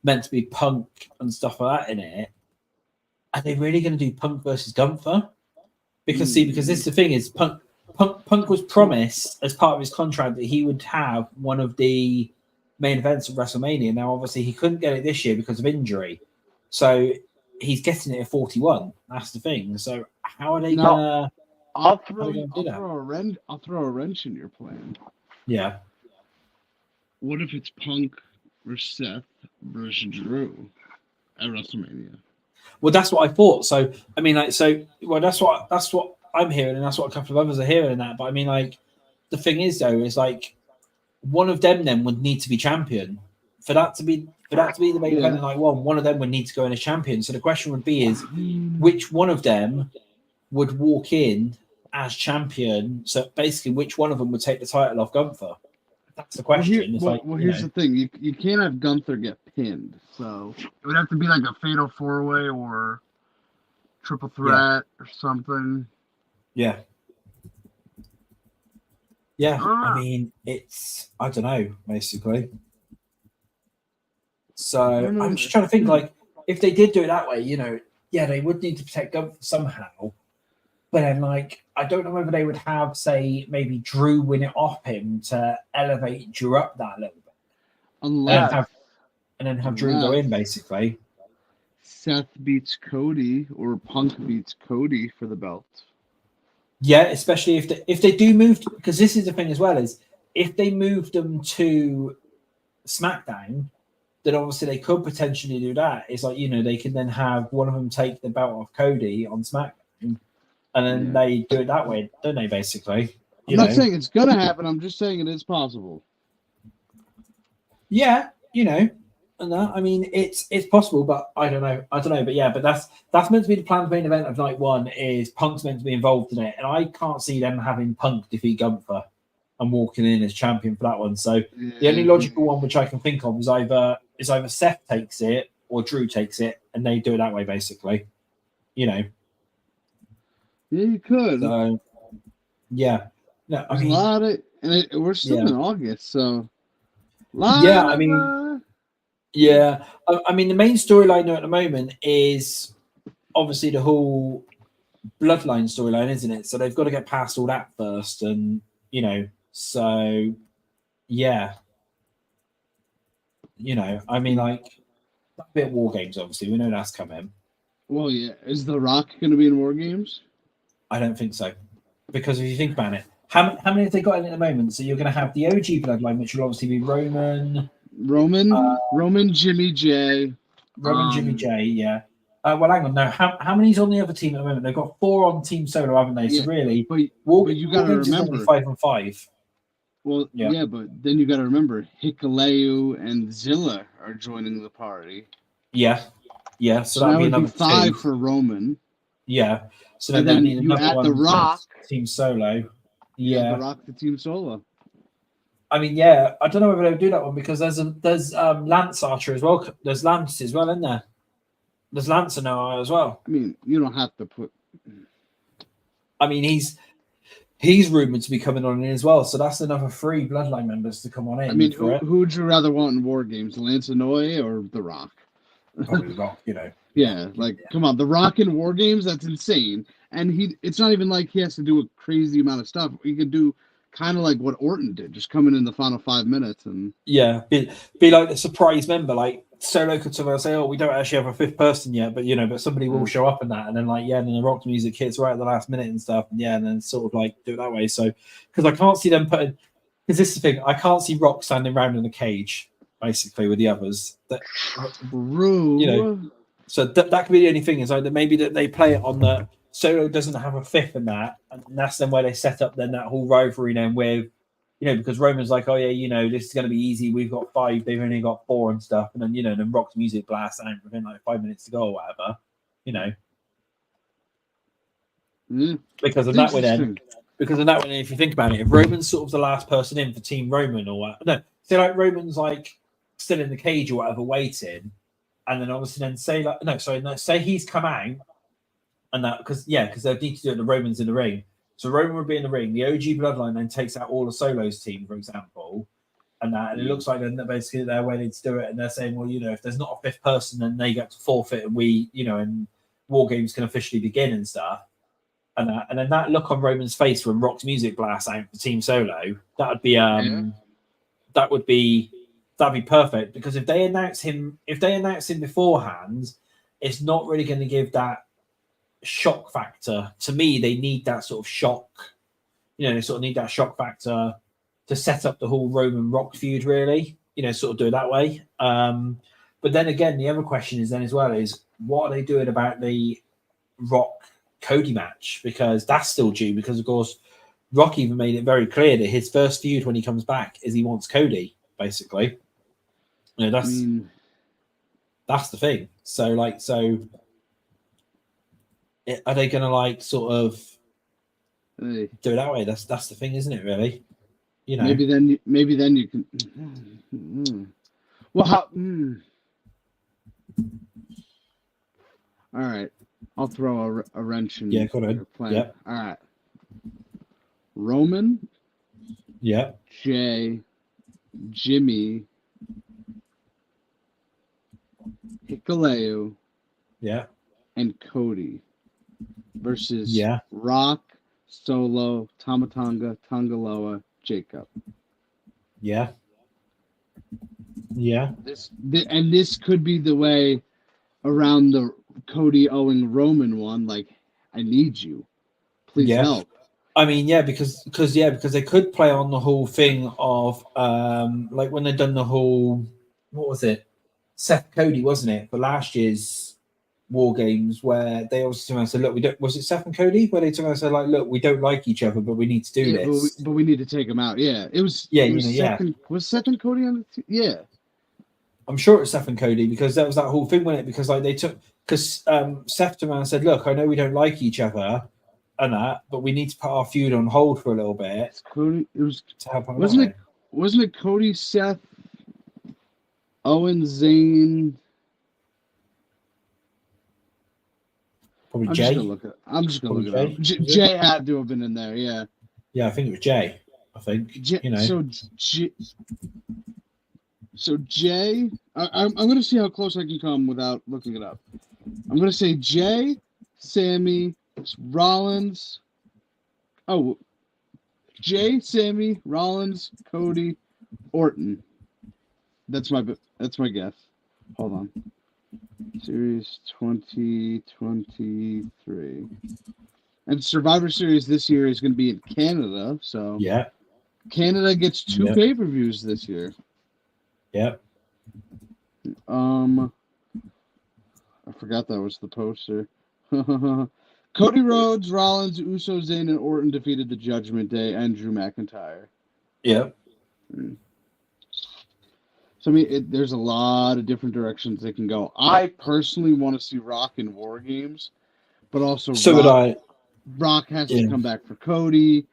meant to be Punk and stuff like that in it, are they really going to do Punk versus Gunther? Because because this the thing is Punk was promised as part of his contract that he would have one of the main events of WrestleMania. Now, obviously, he couldn't get it this year because of injury. So he's getting it at 41. That's the thing. So how are they gonna? I'll throw a wrench in your plan. Yeah. What if it's Punk versus Seth versus Drew at WrestleMania? Well, that's what I thought. So I mean, that's what I'm hearing, and that's what a couple of others are hearing. And that, but I mean, like, the thing is though, is like one of them then would need to be champion for that to be the main event. And like, one of them would need to go in as champion. So the question would be is which one of them would walk in as champion? So basically, which one of them would take the title off Gunther? That's the question. Here's the thing: you can't have Gunther get pinned. So it would have to be like a fatal 4-way or triple threat or something. Yeah. Yeah, I Ah. mean, I don't know, basically. So don't know. I'm just trying to think, like, if they did do it that way, yeah, they would need to protect Gunther somehow. But then, like, I don't know whether they would have, say, maybe Drew win it off him to elevate Drew up that a little bit, Unless and then have Drew go in, basically. Seth beats Cody or Punk beats Cody for the belt. Yeah, especially if they do move, because this is the thing as well, is if they move them to SmackDown, then obviously they could potentially do that. It's like, they can then have one of them take the belt off Cody on SmackDown, and then they do it that way, don't they, basically? I'm not saying it's going to happen. I'm just saying it is possible. Yeah, and that, I mean, it's possible, but I don't know. But yeah, but that's meant to be the planned main event of night one, is Punk's meant to be involved in it, and I can't see them having Punk defeat Gunther and walking in as champion for that one. So the only logical one which I can think of is either Seth takes it or Drew takes it, and they do it that way, basically. Yeah, you could. So yeah, no, There's a lot of, and we're still in August, so. I mean, the main storyline at the moment is obviously the whole bloodline storyline, isn't it? So they've got to get past all that first, and so yeah, I mean, like a bit of War Games, obviously we know that's coming. Well, yeah, is The Rock going to be in War Games? I don't think so, because if you think about it, how many have they got in at the moment? So you're going to have the OG bloodline, which will obviously be Roman, Jimmy J. Jimmy J, yeah. Well, hang on. No, how many's on the other team at the moment? They've got 4 on Team Solo, haven't they? So really, but you got to remember 5 on 5. Well, yeah, but then you got to remember Hikuleo and Zilla are joining the party. Yeah. So that would be 5 for Roman. Yeah. So then you add The Rock. Team Solo. Yeah. The Rock to Team Solo. I mean, yeah, I don't know whether they'll do that one, because there's Lance Archer as well. There's Lance as well in there. There's Lance now as well. I mean, you don't have to put. I mean, he's rumored to be coming on in as well, so that's another 3 Bloodline members to come on in. I mean, who would you rather want in War Games, Lance Anoa'i or The Rock? Probably Rock, Yeah, come on, The Rock in War Games, that's insane. And it's not even like he has to do a crazy amount of stuff. He could do kind of like what Orton did, just coming in the final 5 minutes and be like the surprise member. Like Solo could somehow say, "Oh, we don't actually have a 5th person yet," but but somebody will show up in that, and then and then the rock music hits right at the last minute and stuff, and and then sort of like do it that way. So because I can't see them putting, because this is the thing, I can't see Rock standing around in a cage basically with the others. That so that could be the only thing, is either maybe that they play it on the Solo doesn't have a 5th in that, and that's then where they set up then that whole rivalry then with, because Roman's like, oh yeah, this is going to be easy. We've got 5, they've only got 4 and stuff, and then then Rock's music blasts out within like 5 minutes to go or whatever, because of that way then. Because of that way, if you think about it, if Roman's sort of the last person in for Team Roman or what, no, say like Roman's like still in the cage or whatever waiting, and then obviously then say he's come out. And that because they'll need to do it. The Romans in the ring, so Roman would be in the ring. The OG Bloodline then takes out all the Solos team, for example, and it looks like then basically they're waiting to do it, and they're saying, well, if there's not a 5th person, then they get to forfeit, and we, and War Games can officially begin and stuff, and then that look on Roman's face when Rock's music blasts out for Team Solo, that'd be perfect, because if they announce him beforehand, it's not really going to give that shock factor. To me, they need that sort of shock. They sort of need that shock factor to set up the whole Roman Rock feud, really. Sort of do it that way. But then again, the other question is then as well is, what are they doing about the Rock Cody match? Because that's still due, because of course Rock even made it very clear that his first feud when he comes back is he wants Cody, basically. That's the thing. So are they going to sort of do it that way? That's the thing, isn't it? Really, Maybe then you can. Well, how? All right. I'll throw a wrench in Yeah, go ahead. your plan. Yeah. All right. Roman, Yeah. Jay, Jimmy, Hikuleo, Yeah. and Cody versus Yeah. Rock, Solo, Tamatanga, Tangaloa, Jacob. Yeah. Yeah. This could be the way around the Cody owing Roman one. Like, I need you. Please Yeah. help. I mean, yeah, because they could play on the whole thing of like when they done the whole, what was it? Seth Cody, wasn't it? For last year's War Games, where they also turned around and said, look, we don't, was it Seth and Cody? Where they turned around and said, like, look, we don't like each other, but we need to do Yeah, this. but we need to take him out. Yeah, it was. Yeah, it was yeah. Was Seth and Cody on the team? Yeah. I'm sure it was Seth and Cody because that was that whole thing, wasn't it? Because like they took, because Seth turned around and said, look, I know we don't like each other and that, but we need to put our feud on hold for a little bit. It's Cody. It was. To help Wasn't it Cody, Seth, Owen, Zayn? Probably I'm Jay. just gonna look it up. Jay. Jay had to have been in there. Yeah. Yeah, I think it was Jay. I think So Jay, I'm gonna see how close I can come without looking it up. I'm gonna say Jay, Sammy, Rollins. Oh, Jay, Sammy, Rollins, Cody, Orton. That's my guess. Hold on. Series 2023. And Survivor Series this year is going to be in Canada, so yeah, Canada gets two pay-per-views this year. Yeah. I forgot that was the poster. Cody Rhodes, Rollins, Uso, Zayn, and Orton defeated the Judgment Day and Drew McIntyre. Yeah. So, I mean, there's a lot of different directions they can go. I personally want to see Rock in War Games, but also Rock has to come back for Cody.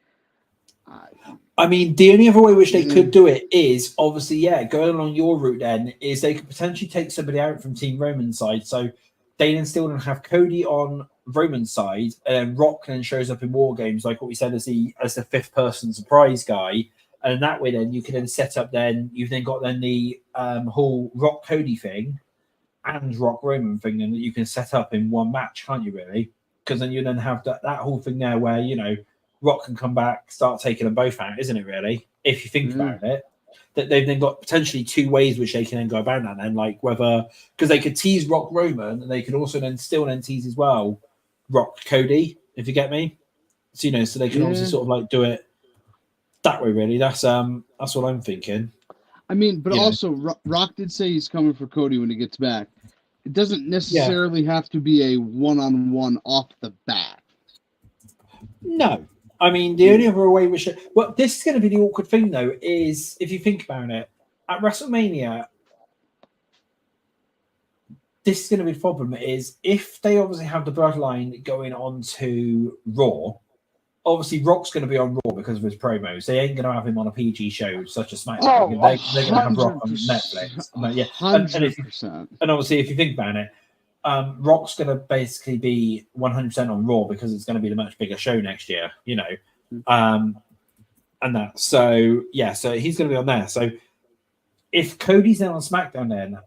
I mean, the only other way which they could do it is, obviously, going along your route then, is they could potentially take somebody out from Team Roman's side. So they then still don't have Cody on Roman's side, and then Rock then shows up in War Games, like what we said, as the fifth person surprise guy. And that way, then you can then set up. Then you've then got the whole Rock Cody thing and Rock Roman thing, then that you can set up in one match, can't you? Really? Because then you then have that whole thing there where Rock can come back, start taking them both out, isn't it? Really, if you think about it, that they've then got potentially two ways which they can then go about that. Then, like whether because they could tease Rock Roman, and they could also then tease as well Rock Cody, if you get me. So so they can obviously sort of like do it that way, really. That's what I'm thinking. I mean, but also Rock did say he's coming for Cody when he gets back. It doesn't necessarily have to be a one-on-one off the bat. No, I mean the only other way we should. Well, this is going to be the awkward thing, though, is if you think about it, at WrestleMania, this is going to be the problem. Is if they obviously have the bloodline going on to Raw. Obviously, Rock's going to be on Raw because of his promos. They ain't going to have him on a PG show such as SmackDown. They're going to have Rock on Netflix. But yeah, 100%. And obviously, if you think about it, Rock's going to basically be 100% on Raw because it's going to be the much bigger show next year, and that. So yeah, so he's going to be on there. So if Cody's then on SmackDown, then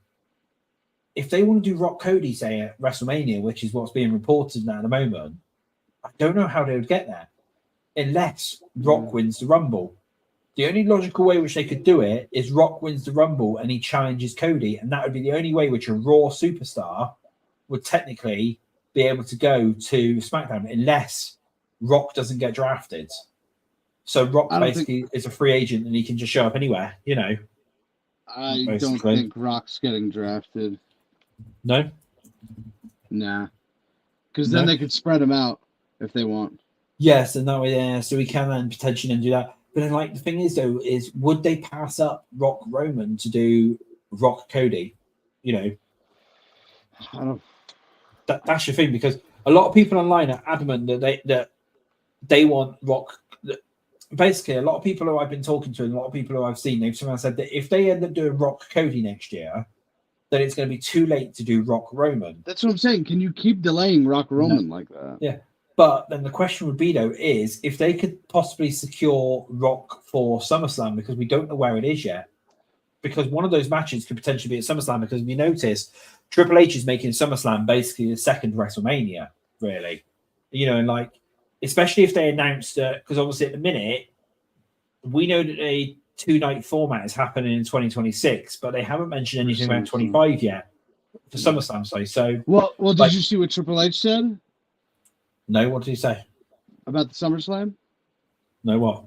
if they want to do Rock Cody, say at WrestleMania, which is what's being reported now at the moment, I don't know how they would get there. Unless Rock wins the Rumble. The only logical way which they could do it is Rock wins the Rumble and he challenges Cody, and that would be the only way which a Raw superstar would technically be able to go to SmackDown, unless Rock doesn't get drafted. So Rock basically is a free agent and he can just show up anywhere, I don't think Rock's getting drafted. No? Nah. Because then they could spread him out if they want. Yes, and that way, so we can then potentially then do that. But then, like, the thing is, though, is would they pass up Rock Roman to do Rock Cody? I don't. That's your thing, because a lot of people online are adamant that they want Rock. Basically, a lot of people who I've been talking to and a lot of people who I've seen, they've said that if they end up doing Rock Cody next year, then it's going to be too late to do Rock Roman. That's what I'm saying. Can you keep delaying Rock Roman like that? Yeah. But then the question would be, though, is if they could possibly secure Rock for SummerSlam, because we don't know where it is yet. Because one of those matches could potentially be at SummerSlam, because if you notice, Triple H is making SummerSlam basically the second WrestleMania, really. And like, especially if they announced that, because obviously at the minute, we know that a 2-night format is happening in 2026, but they haven't mentioned anything about 25 yet for SummerSlam. So well, did like, you see what Triple H said? No, what did he say? About the SummerSlam? No, what?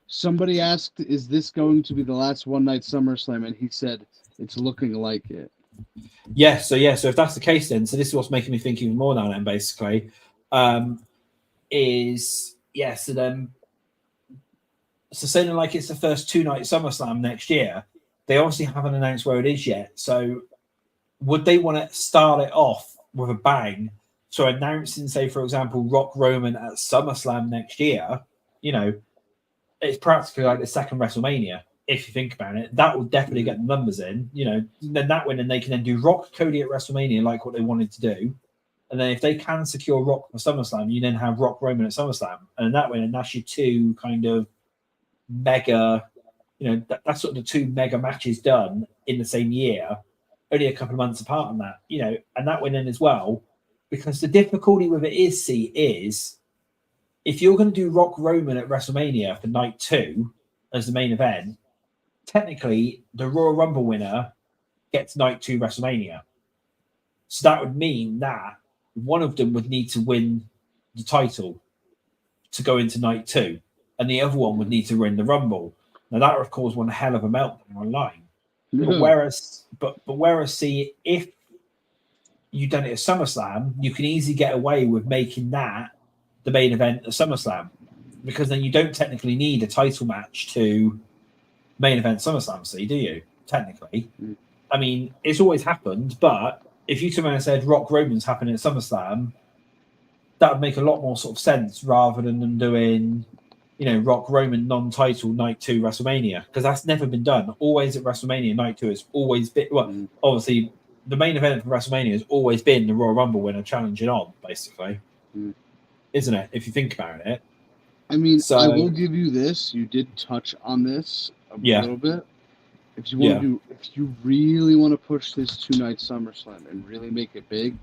Somebody asked, is this going to be the last one-night SummerSlam? And he said, it's looking like it. Yeah, so if that's the case then, so this is what's making me think even more now then, basically, so saying like it's the first 2-night SummerSlam next year, they obviously haven't announced where it is yet. So would they want to start it off with a bang? So announcing, say, for example, Rock Roman at SummerSlam next year, it's practically like the second WrestleMania. If you think about it, that will definitely get the numbers in. Then that way, then they can then do Rock Cody at WrestleMania, like what they wanted to do. And then if they can secure Rock for SummerSlam, you then have Rock Roman at SummerSlam, and that way, then that's your two kind of mega. That's sort of the two mega matches done in the same year, only a couple of months apart on that. And that way then as well. Because the difficulty with it is if you're going to do Rock Roman at WrestleMania for night 2 as the main event, technically the Royal Rumble winner gets night 2 WrestleMania. So that would mean that one of them would need to win the title to go into night 2, and the other one would need to win the Rumble. Now that would cause one hell of a meltdown online. But whereas, see, if you've done it at SummerSlam, you can easily get away with making that the main event at SummerSlam, because then you don't technically need a title match to main event SummerSlam, see, do you? Technically. I mean, it's always happened, but if you turned around and said Rock Roman's happening at SummerSlam, that would make a lot more sort of sense rather than them doing, Rock Roman non-title night 2 WrestleMania, because that's never been done. Always at WrestleMania night 2, it's always been, obviously, the main event for WrestleMania has always been the Royal Rumble winner challenging on, basically. Isn't it? If you think about it. I mean, I will give you this. You did touch on this a little bit. If you want to do, if you really want to push this 2-night SummerSlam and really make it big,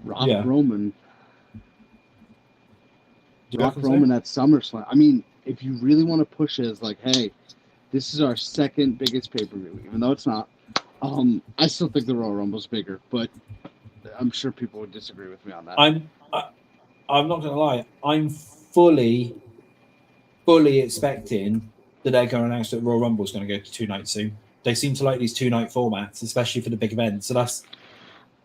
Rock Roman at SummerSlam. I mean, if you really want to push it as like, hey, this is our second biggest pay-per-view, even though it's not. I still think the Royal Rumble's bigger, but I'm sure people would disagree with me on that. I'm not going to lie. I'm fully expecting that they're going to announce that Royal Rumble's going to go to 2 nights soon. They seem to like these 2-night formats, especially for the big events. So that's.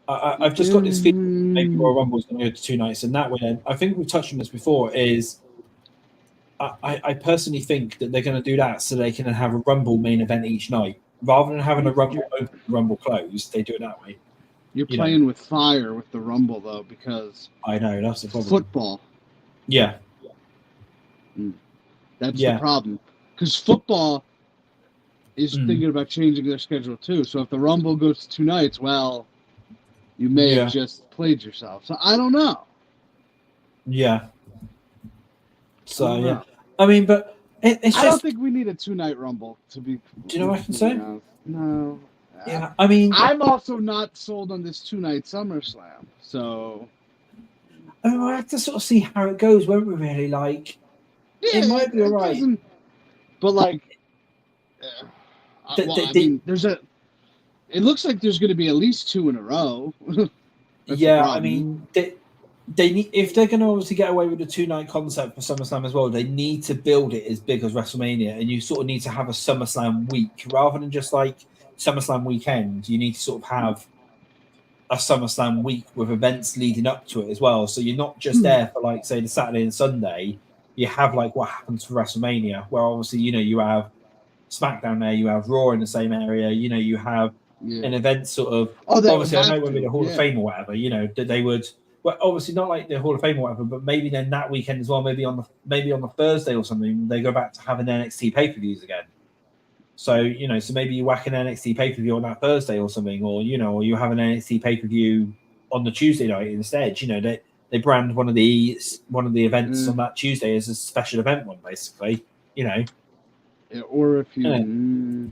I've just got this feeling maybe Royal Rumble's going to go to 2 nights, and that way, then I think we've touched on this before. Is I personally think that they're going to do that so they can have a Rumble main event each night. Rather than having a Rumble open, Rumble closed, they do it that way. You're playing with fire with the Rumble, though, because I know that's the problem. Football. Yeah. That's the problem. Because football is thinking about changing their schedule, too. So if the Rumble goes to 2 nights, well, you may have just played yourself. So I don't know. Yeah. So, I mean, but it's I don't think we need a 2-night Rumble to be. Do you know what I can say? No. Yeah, I mean, I'm also not sold on this 2-night SummerSlam. So, I have to sort of see how it goes, won't we? Really, like, it might be alright. But like, I mean, it looks like there's going to be at least 2 in a row. I mean, they need, if they're going to obviously get away with the 2-night concept for SummerSlam as well, they need to build it as big as WrestleMania, and you sort of need to have a SummerSlam week rather than just like SummerSlam weekend. You need to sort of have a SummerSlam week with events leading up to it as well. So you're not just there for like, say, the Saturday and Sunday. You have like what happens for WrestleMania, where obviously, you have SmackDown there, you have Raw in the same area, you have an event sort of. Obviously, I know it would be the Hall of Fame or whatever, that they would. Well, obviously not like the Hall of Fame or whatever, but maybe then that weekend as well, maybe on the Thursday or something, they go back to having NXT pay-per-views again. So, you know, so maybe you whack an NXT pay-per-view on that Thursday or something, or, you know, or you have an NXT pay-per-view on the Tuesday night instead. You know, they brand one of the events on that Tuesday as a special event one, basically. You know. Yeah, or if you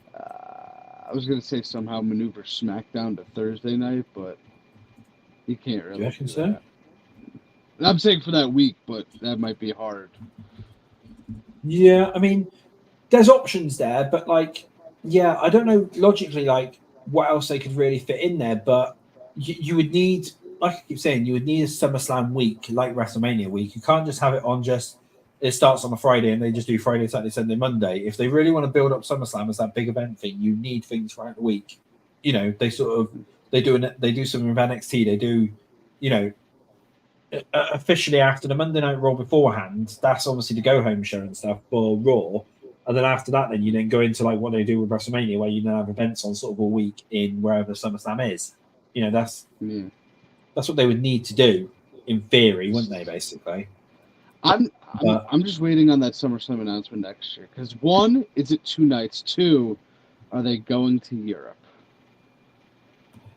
I was gonna say somehow maneuver SmackDown to Thursday night, but you can't really do that. I'm saying for that week, but that might be hard. Yeah, I mean, there's options there, but like, yeah, I don't know logically like what else they could really fit in there, but you would need, like I keep saying, you would need a SummerSlam week like WrestleMania week. You can't just have it on just it starts on a Friday and they just do Friday, Saturday, Sunday, Monday. If they really want to build up SummerSlam as that big event thing, you need things throughout the week. You know, they do some of NXT. They do, you know, officially after the Monday Night Raw beforehand. That's obviously the go home show and stuff for Raw. And then after that, then you then go into like what they do with WrestleMania, where you then have events on sort of a week in wherever SummerSlam is. You know, that's what they would need to do in theory, wouldn't they? Basically. I'm just waiting on that SummerSlam announcement next year because one, is it 2 nights? 2, are they going to Europe?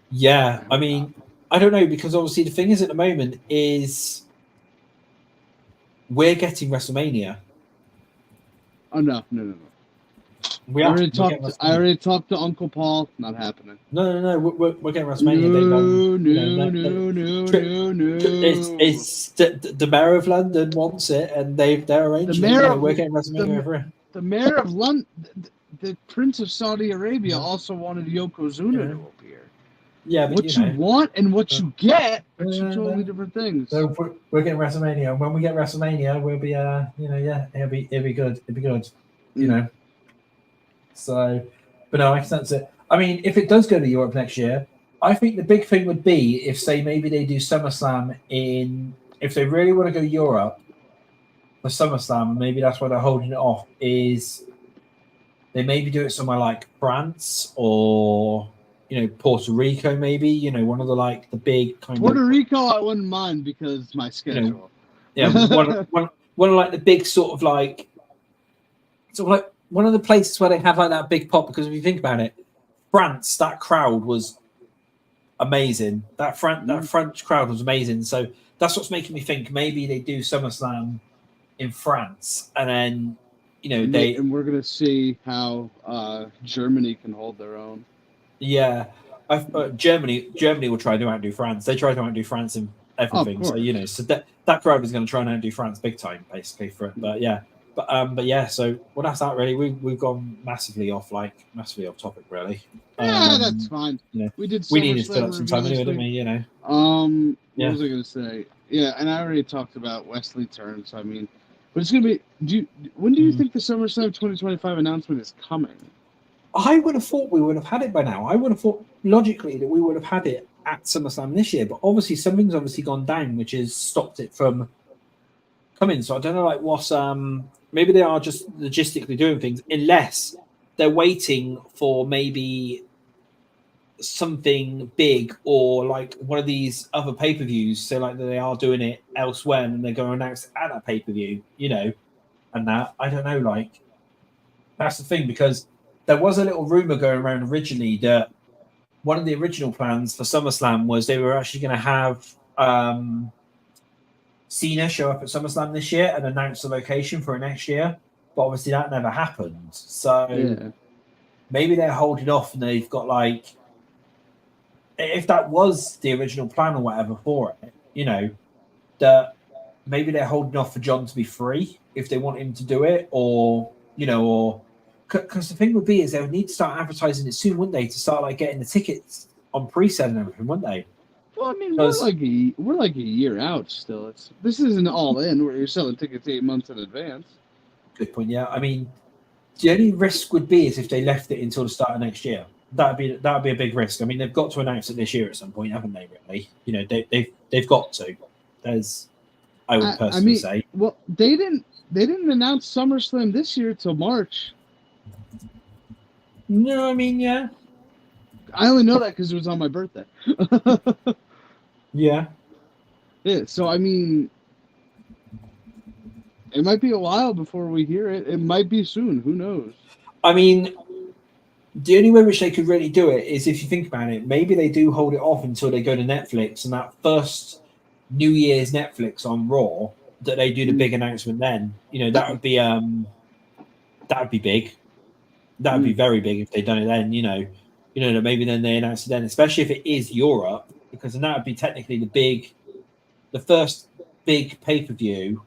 Yeah, I mean, I don't know because obviously the thing is at the moment is we're getting WrestleMania. Oh no. I already talked to Uncle Paul. Not happening. No. We're getting WrestleMania. No. It's the mayor of London wants it, and they're arranging. We're getting WrestleMania over here. The mayor of London, the Prince of Saudi Arabia, also wanted Yokozuna to appear. Yeah, but what you want and what you get are two totally different things. So we're getting WrestleMania, and when we get WrestleMania, we'll be it'll be good. It'll be good. You know. So, but no, I can sense it. I mean, if it does go to Europe next year, I think the big thing would be if, say, maybe they do SummerSlam if they really want to go Europe for SummerSlam, maybe that's why they're holding it off, is they maybe do it somewhere like France or, you know, Puerto Rico, maybe, you know, one of the big kind Puerto Rico, I wouldn't mind because my schedule. You know, one of like the big sort of like one of the places where they have like that big pop, because if you think about it, France, that crowd was amazing. That French crowd was amazing. So that's what's making me think maybe they do SummerSlam in France, and then, you know, and we're gonna see how Germany can hold their own. Yeah, Germany will try to outdo France. They try to outdo France in everything. So, you know, so that crowd is going to try and outdo France big time, basically, for it. But yeah. But yeah, so that's that really. We've gone massively off topic, really. Yeah, that's fine. You know, we needed to fill up some time anyway, didn't we? You know. What was I gonna say? Yeah, and I already talked about Wesley Turns. I mean, but it's gonna be. When do you think the SummerSlam 2025 announcement is coming? I would have thought we would have had it by now. I would have thought logically that we would have had it at SummerSlam this year, but obviously something's gone down, which has stopped it from coming. So I don't know, like what's maybe they are just logistically doing things, unless they're waiting for maybe something big or like one of these other pay-per-views. So like they are doing it elsewhere and they're going to announce it at that pay-per-view, you know, and that, I don't know, like that's the thing, because there was a little rumor going around originally that one of the original plans for SummerSlam was they were actually going to have Cena show up at SummerSlam this year and announce the location for it next year, but obviously that never happened. So maybe they're holding off, and they've got like, if that was the original plan or whatever for it, you know, that maybe they're holding off for John to be free if they want him to do it, or, you know, or because the thing would be is they would need to start advertising it soon, wouldn't they, to start like getting the tickets on pre-sale and everything, wouldn't they? Well, I mean, we're like a year out still. This isn't all in where you're selling tickets 8 months in advance. Good point. Yeah, I mean, the only risk would be is if they left it until the start of next year. That'd be a big risk. I mean, they've got to announce it this year at some point, haven't they? Really, you know, they've got to. I would personally say. Well, they didn't announce SummerSlam this year till March. No, I mean, yeah. I only know that because it was on my birthday. Yeah. Yeah. So I mean, it might be a while before we hear it. It might be soon. Who knows? I mean, the only way which they could really do it is if you think about it, maybe they do hold it off until they go to Netflix and that first New Year's Netflix on Raw that they do the big announcement then. That would be big. That would be very big if they'd done it then, that maybe then they announce it then, especially if it is Europe, because then that would be technically the first big pay-per-view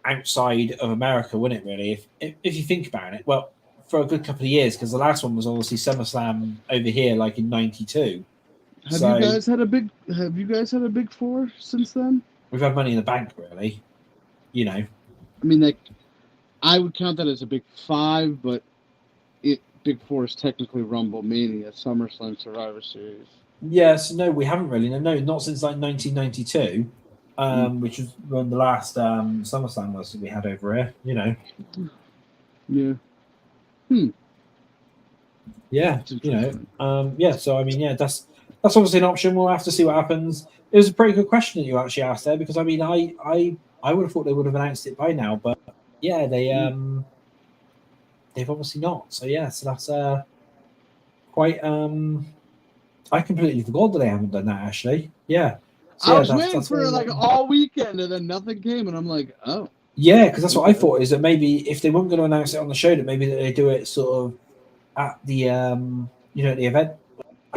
outside of America, wouldn't it really? If you think about it, well, for a good couple of years, because the last one was obviously SummerSlam over here, like in '92. Have you guys had a big four since then? We've had Money in the Bank, really. I mean, I would count that as a big five, but big four is technically Rumble, Mania, SummerSlam, Survivor Series. Yes, no, we haven't really. No, not since like 1992, which was when the last SummerSlam was that we had over here. Yeah. Yeah, yeah. So I mean, yeah, that's obviously an option. We'll have to see what happens. It was a pretty good question that you actually asked there, because I mean, I would have thought they would have announced it by now, but yeah, they've obviously not. So yeah, so that's quite. I completely forgot that they haven't done that actually. Yeah. So, I was waiting for all weekend, and then nothing came, and I'm like, oh. Yeah, because that's what I thought, is that maybe if they weren't going to announce it on the show, that maybe they do it sort of at the the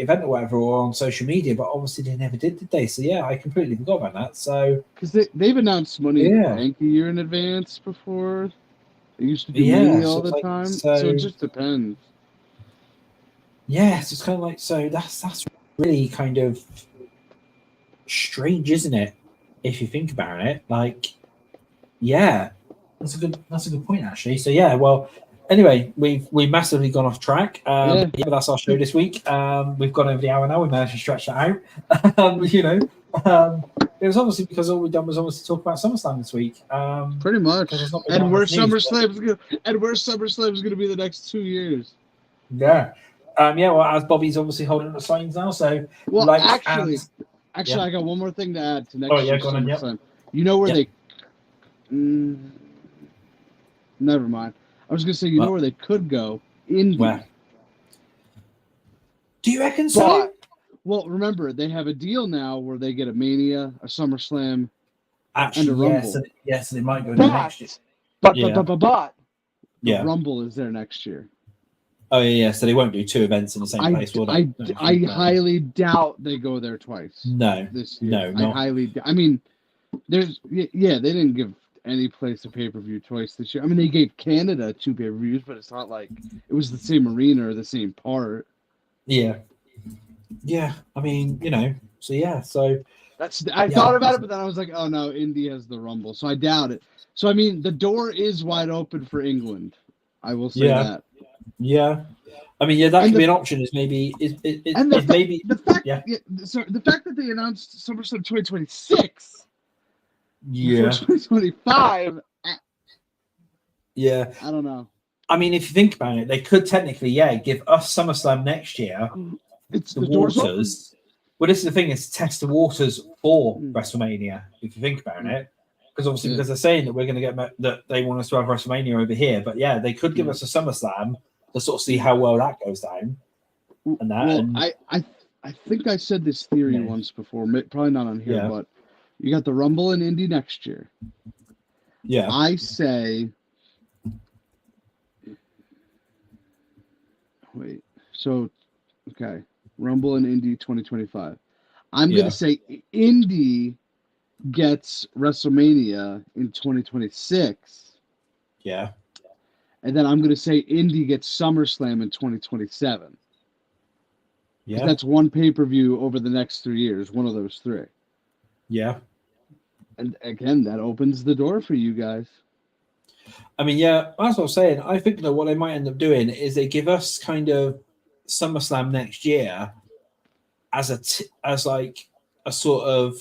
event or whatever, or on social media, but obviously they never did they? So yeah, I completely forgot about that. So because they've announced Money in the Bank a year in advance before. They used to do Mania all the time, so it just depends. Yeah, so it's kind of like, so that's really kind of strange, isn't it? If you think about it, like, yeah, that's a good point actually. So yeah, well, anyway, we've massively gone off track. Yeah, but that's our show this week. We've gone over the hour now. We managed to stretch that out. It was obviously because all we've done was obviously talk about SummerSlam this week. Pretty much. And where SummerSlam's going to be the next 2 years. Yeah. Well, as Bobby's obviously holding the signs now, so actually, I got one more thing to add to next year's SummerSlam. Yep. You know where they? Never mind. I was going to say, know where they could go? Indy. Where? Do you reckon so? Well, remember, they have a deal now where they get a Mania, a SummerSlam, and a Rumble. Yes, so they might go next year. But the Rumble is there next year. Oh, yeah, so they won't do two events in the same place, will they? I highly doubt they go there twice. No. This year. No, I mean, they didn't give any place a pay-per-view twice this year. I mean, they gave Canada 2 pay-per-views, but it's not like it was the same arena or the same part. Yeah. Yeah, I mean, so yeah, so I thought about it, but then I was like, oh no, Indy has the Rumble, so I doubt it. So I mean, the door is wide open for England. I will say that. Yeah, I mean, that could be an option. Is maybe the fact that they announced SummerSlam 2026. Yeah. 2025. Yeah. I don't know. I mean, if you think about it, they could technically, give us SummerSlam next year. It's the waters. Well, this is the thing: is test the waters for WrestleMania. If you think about it, because obviously because they're saying that we're going to get that they want us to have WrestleMania over here, but yeah, they could give us a SummerSlam to sort of see how well that goes down. And that. Well, I think I said this theory once before, probably not on here, but you got the Rumble in Indy next year. Yeah, I say. Wait. So, okay. Rumble in Indy 2025. I'm going to say Indy gets WrestleMania in 2026. Yeah. And then I'm going to say Indy gets SummerSlam in 2027. Yeah. That's one pay-per-view over the next 3 years, one of those 3. Yeah. And again, that opens the door for you guys. I mean, that's what I'm saying. I think that what they might end up doing is they give us kind of SummerSlam next year as like a sort of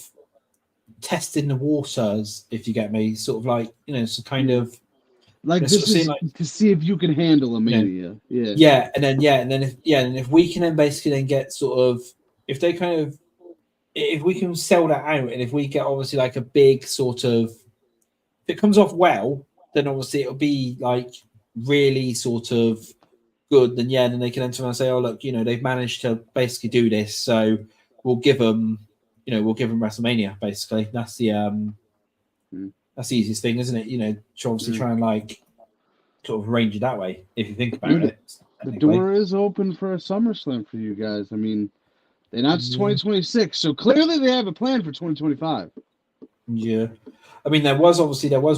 testing the waters, if you get me, sort of like, so kind of like this is to see if you can handle a Mania. And then if we can then basically then get sort of, if they kind of, if we can sell that out, and if we get obviously like a big sort of if it comes off well, then obviously it'll be like really sort of good. Then then they can then turn around and say, oh look, they've managed to basically do this, so we'll give them, we'll give them WrestleMania. Basically, that's the easiest thing, isn't it? To obviously try and like sort of arrange it that way. If you think about it, the door is open for a SummerSlam for you guys. I mean, they announced 2026, so clearly they have a plan for 2025. Yeah, I mean, there was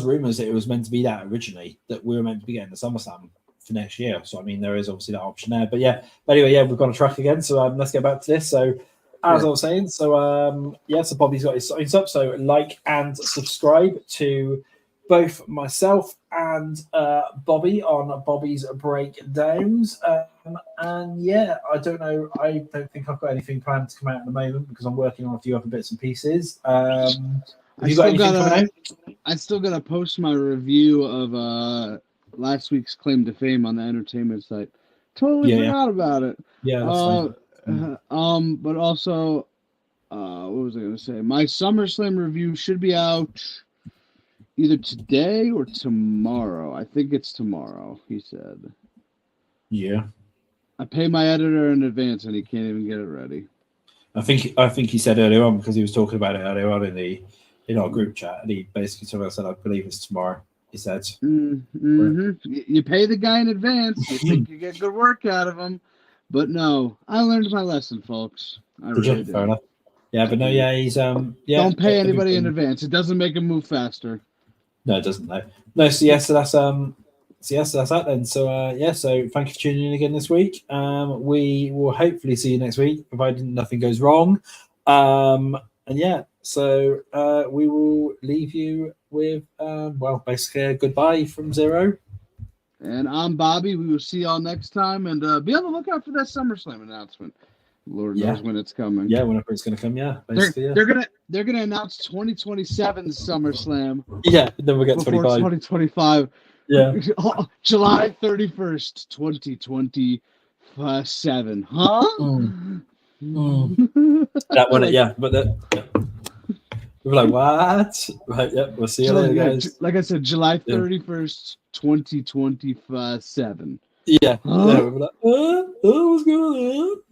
rumors that it was meant to be that originally, that we were meant to be getting the SummerSlam for next year. So I mean, there is obviously that option there. But anyway, we've got a track again. So let's get back to this. So as I was saying, so so Bobby's got his signs up. So like and subscribe to both myself and Bobby on Bobby's breakdowns. And I don't know. I don't think I've got anything planned to come out at the moment because I'm working on a few other bits and pieces. Have you got anything coming out? I still got to post my review of last week's Claim to Fame on the entertainment site. Totally forgot about it. Yeah, that's fine. But also, what was I going to say? My SummerSlam review should be out either today or tomorrow. I think it's tomorrow, he said. Yeah. I pay my editor in advance and he can't even get it ready. I think he said earlier on, because he was talking about it earlier on in our group chat, and he basically told us that I believe it's tomorrow. He said, mm-hmm. You pay the guy in advance, you think you get good work out of him, but no, I learned my lesson, folks. I really did. Fair enough. Yeah, but no, he's Don't pay anybody in advance. It doesn't make him move faster. No, it doesn't. No. So that's that then. So so thank you for tuning in again this week. We will hopefully see you next week, provided nothing goes wrong. So we will leave you with basically a goodbye from Zero. And I'm Bobby. We will see y'all next time, and be on the lookout for that SummerSlam announcement. Lord knows when it's coming. Yeah, whenever it's going to come. Yeah, basically. They're gonna announce 2027 SummerSlam. Yeah, then we'll get 25. 2025. Yeah. July 31st, 2027. Huh? That one, but we're like, what? Right, we'll see you later, guys. Like I said, July 31st, 2027. Yeah. We're like, what's going on?